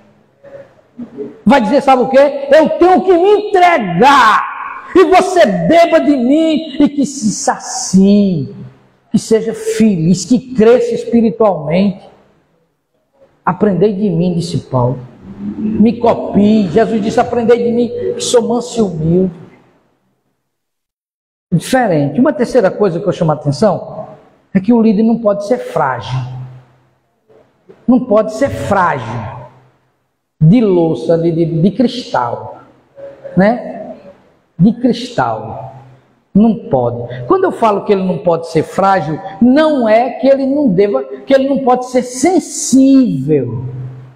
Vai dizer, sabe o quê? Eu tenho que me entregar, e você beba de mim, e que se sacie, que seja feliz, que cresça espiritualmente. Aprendei de mim, disse Paulo. Me copie. Jesus disse: aprendei de mim, que sou manso e humilde. Diferente. Uma terceira coisa que eu chamo a atenção é que o líder não pode ser frágil. Não pode ser frágil. De louça, de cristal. Né? De cristal. Não pode. Quando eu falo que ele não pode ser frágil, não é que ele não deva, que ele não pode ser sensível.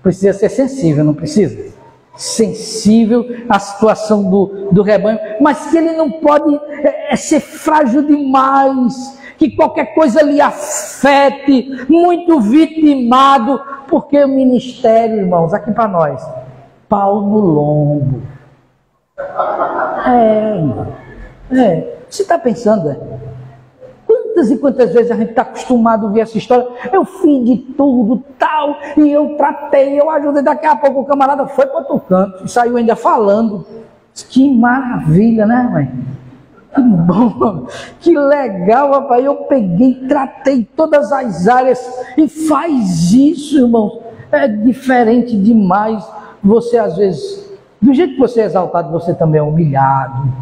Precisa ser sensível, não precisa? Sensível à situação do rebanho, mas que ele não pode ser frágil demais, que qualquer coisa lhe afete, muito vitimado, porque o ministério, irmãos, aqui para nós, pau no lombo. Irmão. Você está pensando, quantas e quantas vezes a gente está acostumado a ver essa história? Eu fiz de tudo, tal, e eu tratei, eu ajudei. Daqui a pouco o camarada foi para outro canto e saiu ainda falando. Que maravilha, né, mãe? Que bom, que legal, rapaz. Eu peguei, tratei todas as áreas. E faz isso, irmão. É diferente demais. Você às vezes Do jeito que você é exaltado, você também é humilhado.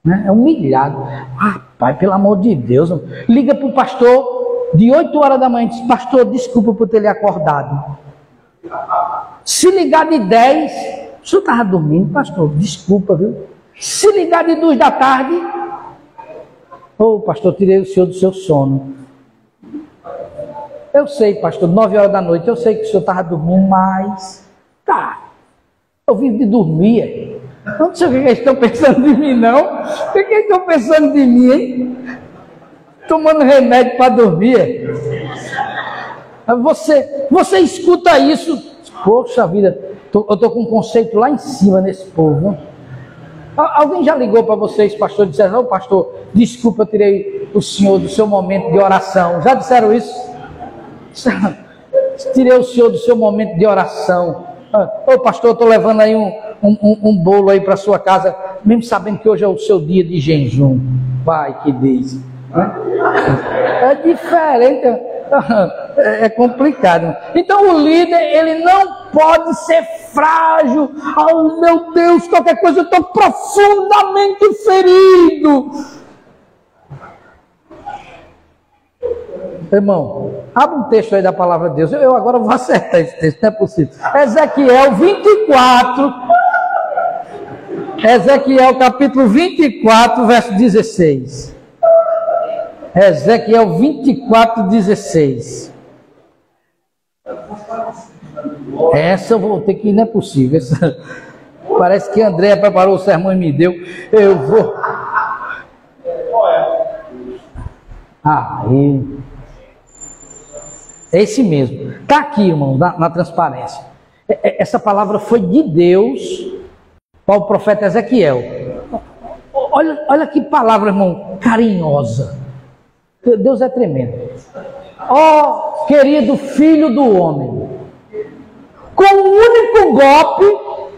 Né? É humilhado. Ah, pai, pelo amor de Deus. Liga para o pastor de 8 horas da manhã e diz, pastor, desculpa por ter lhe acordado. Se ligar de 10, o senhor estava dormindo, pastor, desculpa, viu? Se ligar de 2 da tarde, ô pastor, tirei o senhor do seu sono. Eu sei, pastor, 9 horas da noite, eu sei que o senhor estava dormindo, mas tá, eu vivo de dormir. Não sei o que eles estão pensando de mim, não. O que eles estão pensando de mim, hein? Tomando remédio para dormir. Você escuta isso. Poxa vida, eu estou com um conceito lá em cima nesse povo. Alguém já ligou para vocês, pastor, e disseram, não, pastor, desculpa, eu tirei o senhor do seu momento de oração. Já disseram isso? Tirei o senhor do seu momento de oração. Ô pastor, eu estou levando aí um bolo aí para sua casa, mesmo sabendo que hoje é o seu dia de jejum. Pai, que diz. É diferente, é complicado. Então o líder, ele não pode ser frágil. Oh meu Deus, qualquer coisa eu estou profundamente ferido. Irmão, abre um texto aí da palavra de Deus. Eu agora vou acertar esse texto, não é possível. Ezequiel 24. Ezequiel capítulo 24, verso 16. Ezequiel 24, 16. Essa eu vou ter que ir, não é possível. Parece que André preparou o sermão e me deu. Eu vou. Aí. É esse mesmo. Está aqui, irmão, na transparência. Essa palavra foi de Deus para o profeta Ezequiel. Olha que palavra, irmão, carinhosa. Deus é tremendo. Ó, querido filho do homem, com um único golpe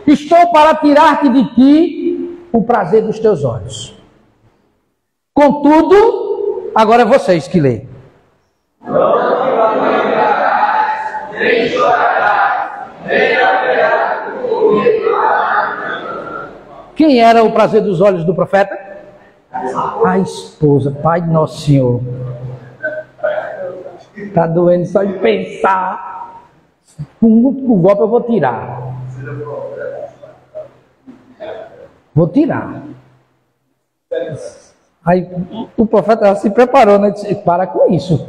estou para tirar-te de ti o prazer dos teus olhos. Contudo, agora é vocês que leem. Nem chorarás, nem haverá. Quem era o prazer dos olhos do profeta? A esposa, Pai de Nosso Senhor. Está doendo só de pensar. Com um golpe eu vou tirar. Vou tirar. Aí o profeta se preparou, né? Disse, para com isso.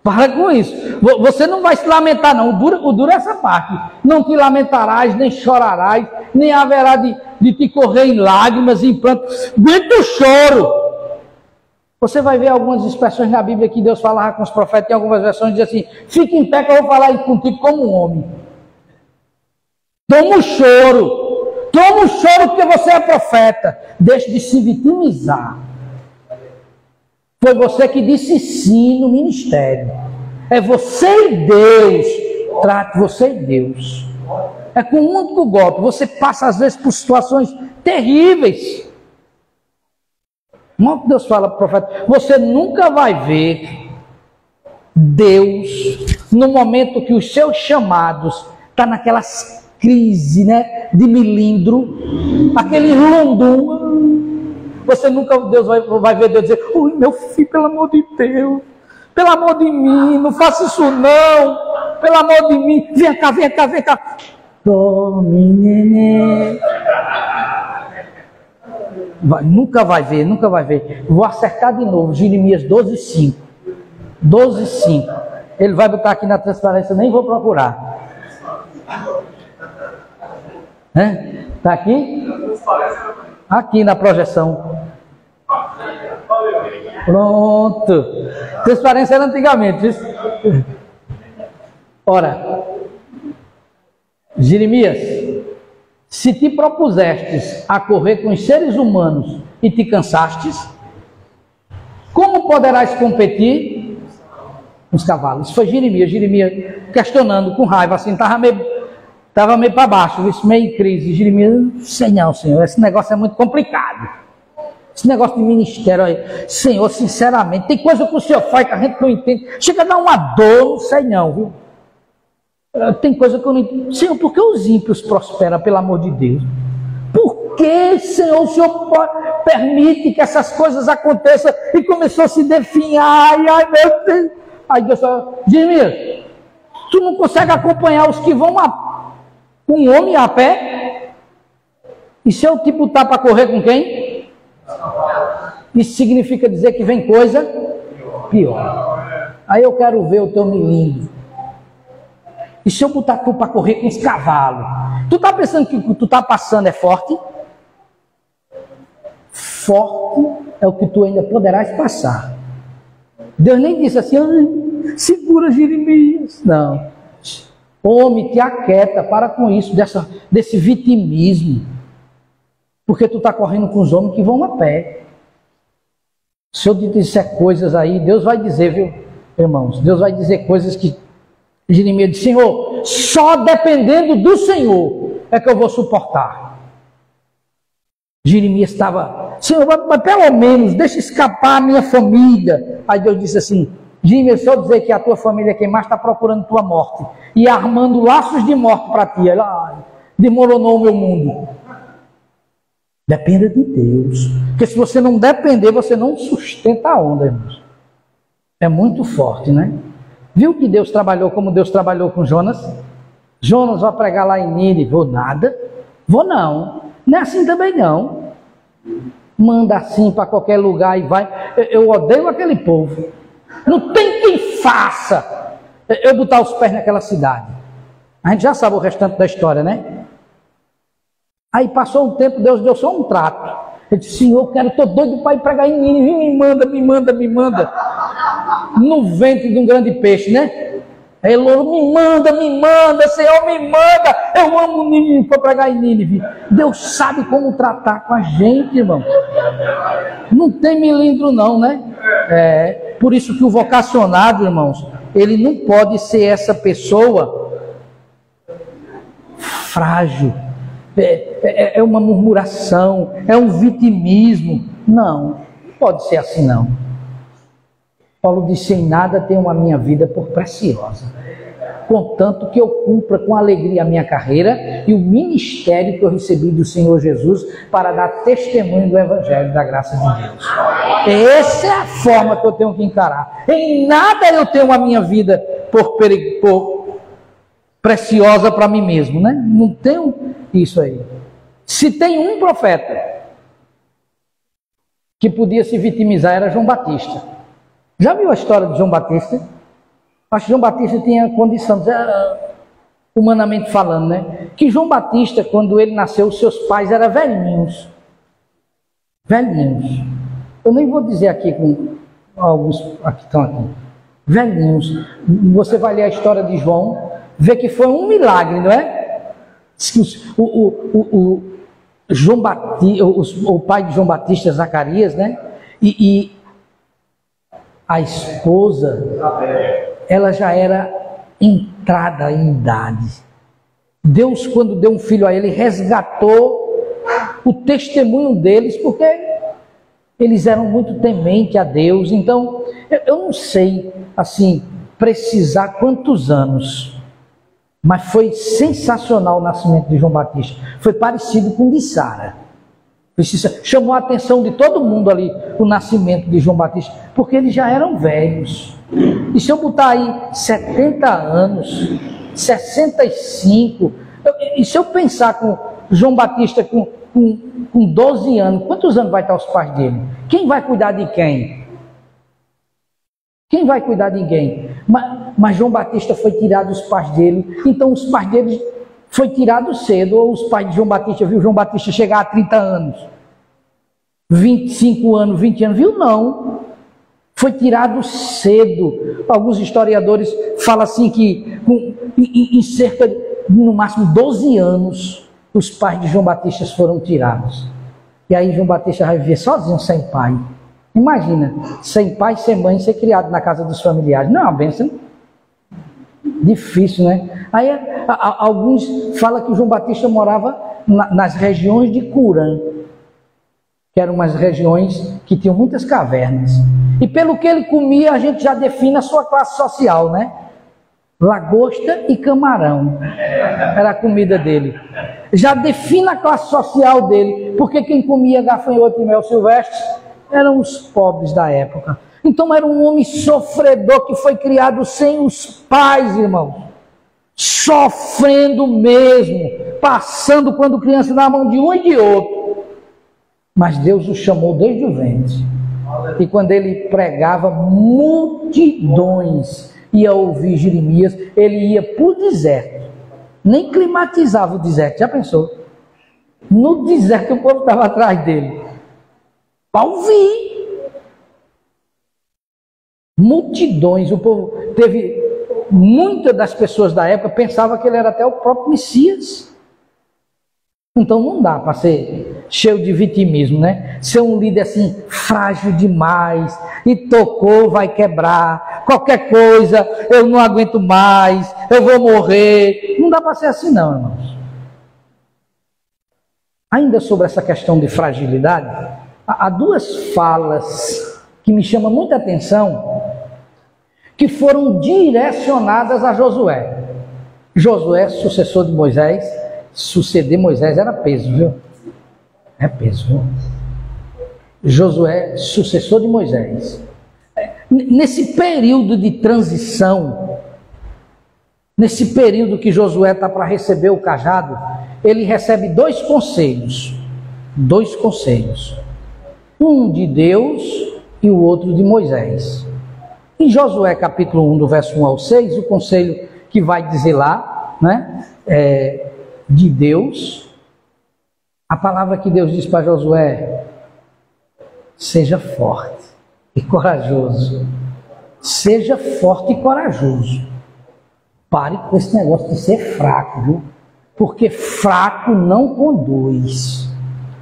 Para com isso. Você não vai se lamentar, não. O duro é essa parte. Não te lamentarás, nem chorarás, nem haverá de te correr em lágrimas e em pranto. Aguenta o choro. Você vai ver algumas expressões na Bíblia que Deus falava com os profetas, em algumas versões diz assim, fique em pé que eu vou falar contigo como um homem. Toma o choro. Toma o choro porque você é profeta. Deixe de se vitimizar. Foi você que disse sim no ministério. É você e Deus. Trate você e Deus. É com um único golpe. Você passa às vezes por situações terríveis. Não é que Deus fala para o profeta. Você nunca vai ver Deus no momento que os seus chamados estão naquelas crises, né, de milindro, aquele lundum. Você nunca, Deus vai ver Deus dizer, ui, meu filho, pelo amor de Deus, pelo amor de mim, não faça isso não, pelo amor de mim, vem cá, vem cá, vem cá. Tome, neném. Nunca vai ver, nunca vai ver. Vou acertar de novo, Jeremias 12:5. 12:5. Ele vai botar aqui na transparência, nem vou procurar. Está aqui? Aqui na projeção. Pronto. Transparência era antigamente. Isso. Ora, Jeremias, se te propusestes a correr com os seres humanos e te cansastes, como poderás competir com os cavalos? Isso foi Jeremias questionando com raiva, assim, estava meio para baixo, isso meio em crise. Jeremias, Senhor, esse negócio é muito complicado. Esse negócio de ministério aí, Senhor, sinceramente, tem coisa que o Senhor faz que a gente não entende. Chega a dar uma dor, não sei não, viu? Tem coisa que eu não entendo. Senhor, por que os ímpios prosperam, pelo amor de Deus? Por que, Senhor, o Senhor permite que essas coisas aconteçam? E começou a se definhar. Ai, meu Deus. Aí Deus falou: Jeremias, tu não consegue acompanhar os que vão com um homem a pé? E se eu te botar para correr com quem? Isso significa dizer que vem coisa pior. Aí eu quero ver o teu milindro. E se eu botar tu para correr com os cavalos? Tu está pensando que o que tu está passando é forte? Forte é o que tu ainda poderás passar. Deus nem disse assim: segura Jeremias. Não. Homem, te aquieta, para com isso, desse vitimismo. Porque tu está correndo com os homens que vão a pé. Se eu te disser coisas aí, Deus vai dizer, viu, irmãos? Deus vai dizer coisas que Jeremias disse: Senhor, só dependendo do Senhor é que eu vou suportar. Jeremias estava: Senhor, mas pelo menos deixa escapar a minha família. Aí Deus disse assim: Jeremias, só dizer que a tua família é quem mais está procurando tua morte e armando laços de morte para ti. Ela desmoronou o meu mundo. Dependa de Deus, porque se você não depender, você não sustenta a onda, irmãos. É muito forte, né? Viu que Deus trabalhou como Deus trabalhou com Jonas? Jonas vai pregar lá em Nínive. Vou nada? Vou não. Não é assim também não. Manda assim para qualquer lugar e vai. Eu odeio aquele povo. Não tem quem faça eu botar os pés naquela cidade. A gente já sabe o restante da história, né? Aí passou um tempo, Deus deu só um trato. Ele disse: Senhor, estou doido para ir pregar em Nínive. Me manda. No ventre de um grande peixe, né? Aí ele: me manda, Senhor, me manda. Eu amo Nínive para pregar em Nínive. Deus sabe como tratar com a gente, irmão. Não tem milindro não, né? Por isso que o vocacionado, irmãos, ele não pode ser essa pessoa frágil. É uma murmuração, é um vitimismo. Não pode ser assim não. Paulo disse: em nada tenho a minha vida por preciosa, contanto que eu cumpra com alegria a minha carreira e o ministério que eu recebi do Senhor Jesus para dar testemunho do Evangelho da graça de Deus. Essa é a forma que eu tenho que encarar. Em nada eu tenho a minha vida por preciosa para mim mesmo, né? Não tenho isso aí. Se tem um profeta que podia se vitimizar, era João Batista. Já viu a história de João Batista? Acho que João Batista tinha condição, humanamente falando, né? Que João Batista, quando ele nasceu, os seus pais eram velhinhos. Velhinhos. Eu nem vou dizer aqui com alguns que estão aqui. Velhinhos. Você vai ler a história de João, vê que foi um milagre, não é? João Batista, o pai de João Batista, Zacarias, né? E a esposa, ela já era entrada em idade. Deus, quando deu um filho a ele, resgatou o testemunho deles, porque eles eram muito tementes a Deus. Então, eu não sei, assim, precisar quantos anos, mas foi sensacional o nascimento de João Batista. Foi parecido com o de Sara. Chamou a atenção de todo mundo ali o nascimento de João Batista, porque eles já eram velhos. E se eu botar aí 70 anos, 65, e se eu pensar com João Batista com 12 anos, quantos anos vai estar os pais dele? Quem vai cuidar de quem? Quem vai cuidar de quem? Mas João Batista foi tirado dos pais dele, então os pais dele foi tirado cedo, ou os pais de João Batista, viu João Batista chegar a 30 anos, 25 anos, 20 anos, viu? Não, foi tirado cedo. Alguns historiadores falam assim que em cerca de, no máximo 12 anos, os pais de João Batista foram tirados. E aí João Batista vai viver sozinho, sem pai. Imagina, sem pai, sem mãe, ser criado na casa dos familiares. Não é uma bênção? Difícil, né? Aí alguns falam que João Batista morava nas regiões de Curã, que eram umas regiões que tinham muitas cavernas. E pelo que ele comia, a gente já define a sua classe social, né? Lagosta e camarão era a comida dele. Já define a classe social dele, porque quem comia gafanhoto e mel silvestre eram os pobres da época. Então era um homem sofredor que foi criado sem os pais, irmãos. Sofrendo mesmo, passando quando criança na mão de um e de outro. Mas Deus o chamou desde o ventre. E quando ele pregava, multidões ia ouvir Jeremias, ele ia para o deserto. Nem climatizava o deserto, já pensou? No deserto o povo estava atrás dele. Para ouvir. Multidões, o povo teve... Muitas das pessoas da época pensavam que ele era até o próprio Messias. Então não dá para ser cheio de vitimismo, né? Ser um líder assim, frágil demais, e tocou, vai quebrar, qualquer coisa, eu não aguento mais, eu vou morrer. Não dá para ser assim não, irmãos. Ainda sobre essa questão de fragilidade, há duas falas que me chamam muita atenção, que foram direcionadas a Josué. Josué, sucessor de Moisés, suceder Moisés era peso, viu? É peso, viu? Josué, sucessor de Moisés. Nesse período de transição, nesse período que Josué está para receber o cajado, ele recebe dois conselhos. Dois conselhos. Um de Deus e o outro de Moisés. Em Josué capítulo 1, do verso 1 ao 6, o conselho que vai dizer lá, né, de Deus, a palavra que Deus diz para Josué: seja forte e corajoso. Seja forte e corajoso. Pare com esse negócio de ser fraco, viu? Porque fraco não conduz.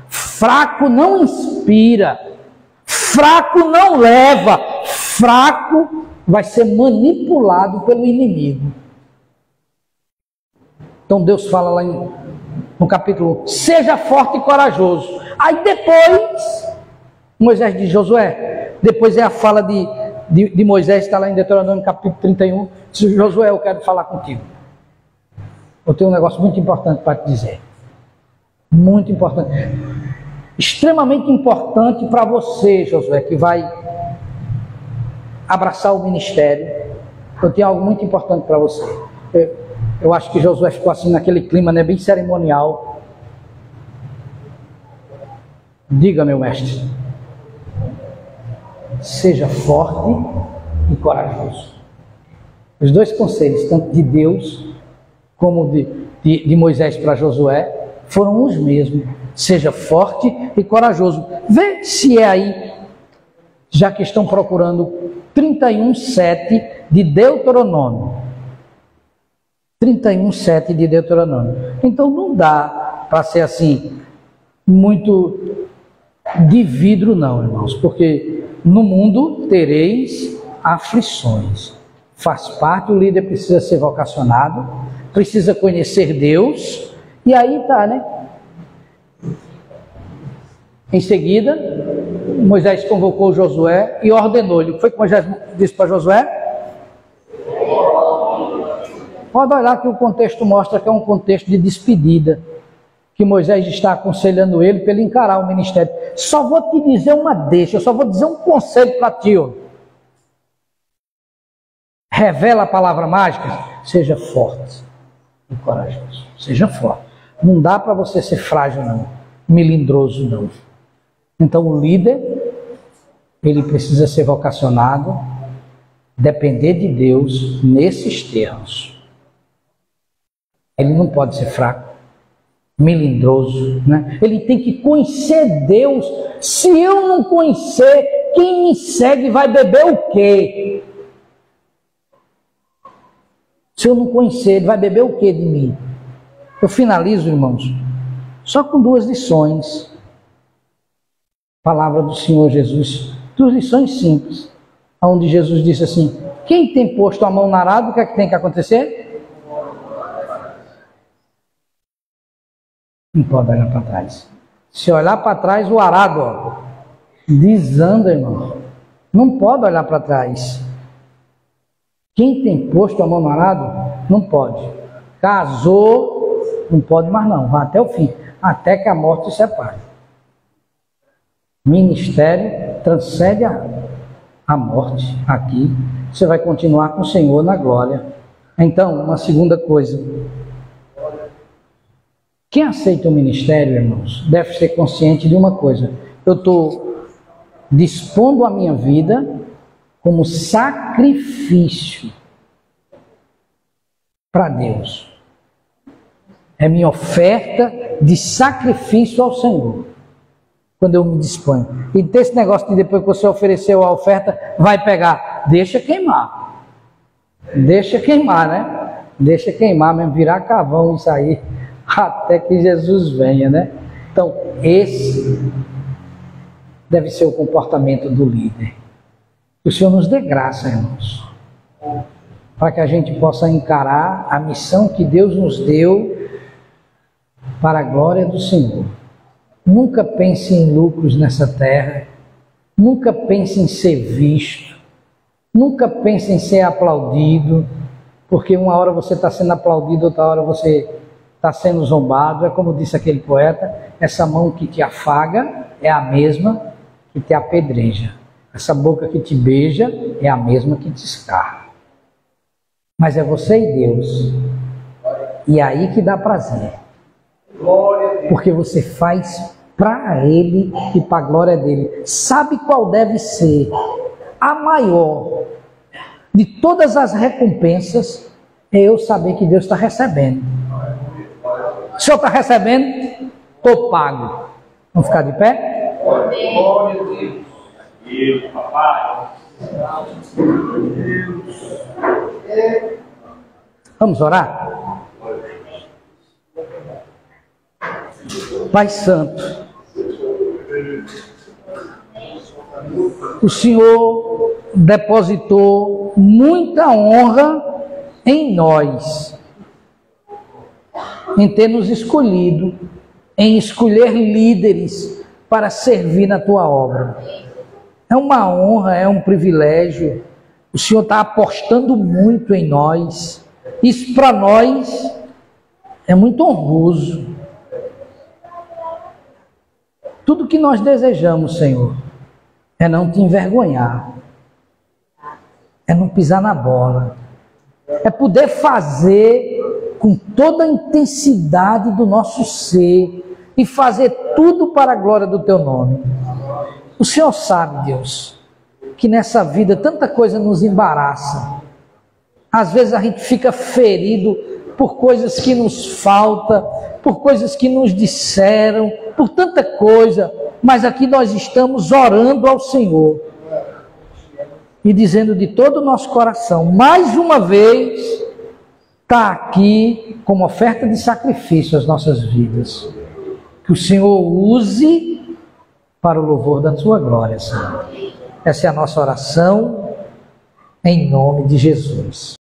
Fraco não inspira. Fraco não leva. Fraco vai ser manipulado pelo inimigo. Então Deus fala lá no capítulo 1, seja forte e corajoso. Aí depois, Moisés diz: Josué, depois é a fala de Moisés, está lá em Deuteronômio capítulo 31, diz: Josué, eu quero falar contigo. Eu tenho um negócio muito importante para te dizer. Muito importante. Extremamente importante para você, Josué, que vai abraçar o ministério. Eu tenho algo muito importante para você. Eu acho que Josué ficou assim naquele clima, né, bem cerimonial. Diga, meu mestre, seja forte e corajoso. Os dois conselhos, tanto de Deus como de Moisés para Josué, foram os mesmos. Seja forte e corajoso. Vê se é aí, já que estão procurando 31:7 de Deuteronômio. 31:7 de Deuteronômio. Então não dá para ser assim, muito de vidro não, irmãos, porque no mundo tereis aflições. Faz parte, o líder precisa ser vocacionado, precisa conhecer Deus, e aí tá, né? Em seguida, Moisés convocou Josué e ordenou-lhe. O que foi que Moisés disse para Josué? Pode olhar que o contexto mostra que é um contexto de despedida, que Moisés está aconselhando ele para ele encarar o ministério. Só vou te dizer uma deixa, eu só vou dizer um conselho para ti. Ó. Revela a palavra mágica, seja forte e corajoso. Seja forte. Não dá para você ser frágil não, melindroso não. Então o líder, ele precisa ser vocacionado, depender de Deus nesses termos. Ele não pode ser fraco, melindroso, né? Ele tem que conhecer Deus. Se eu não conhecer, quem me segue vai beber o quê? Se eu não conhecer, ele vai beber o quê de mim? Eu finalizo, irmãos, só com duas lições. Palavra do Senhor Jesus, duas lições simples, onde Jesus disse assim: quem tem posto a mão na arado, o que é que tem que acontecer? Não pode olhar para trás. Se olhar para trás, o arado, ó, desanda, irmão. Não pode olhar para trás. Quem tem posto a mão no arado, não pode. Casou, não pode mais não. Vai até o fim, até que a morte se separe. Ministério transcende a morte aqui. Você vai continuar com o Senhor na glória. Então, uma segunda coisa. Quem aceita o ministério, irmãos, deve ser consciente de uma coisa. Eu estou dispondo a minha vida como sacrifício para Deus. É minha oferta de sacrifício ao Senhor. Quando eu me disponho. E tem esse negócio de depois que você ofereceu a oferta, vai pegar. Deixa queimar. Deixa queimar, né? Deixa queimar mesmo, virar carvão isso aí, até que Jesus venha, né? Então, esse deve ser o comportamento do líder. Que o Senhor nos dê graça, irmãos, para que a gente possa encarar a missão que Deus nos deu para a glória do Senhor. Nunca pense em lucros nessa terra, nunca pense em ser visto, nunca pense em ser aplaudido, porque uma hora você está sendo aplaudido, outra hora você está sendo zombado. É como disse aquele poeta, essa mão que te afaga é a mesma que te apedreja, essa boca que te beija é a mesma que te escarra. Mas é você e Deus, e é aí que dá prazer. Porque você faz para Ele e para a glória dEle. Sabe qual deve ser a maior de todas as recompensas? É eu saber que Deus está recebendo. O Senhor está recebendo? Estou pago. Vamos ficar de pé? Glória a Deus. Deus, papai. Vamos orar? Pai Santo, o Senhor depositou muita honra em nós, em ter nos escolhido, em escolher líderes para servir na Tua obra. É uma honra, é um privilégio. O Senhor está apostando muito em nós. Isso para nós é muito honroso. Tudo que nós desejamos, Senhor, é não te envergonhar, é não pisar na bola, é poder fazer com toda a intensidade do nosso ser e fazer tudo para a glória do Teu nome. O Senhor sabe, Deus, que nessa vida tanta coisa nos embaraça. Às vezes a gente fica ferido por coisas que nos faltam, por coisas que nos disseram, por tanta coisa, mas aqui nós estamos orando ao Senhor e dizendo de todo o nosso coração, mais uma vez, está aqui como oferta de sacrifício as nossas vidas. Que o Senhor use para o louvor da Sua glória, Senhor. Essa é a nossa oração, em nome de Jesus.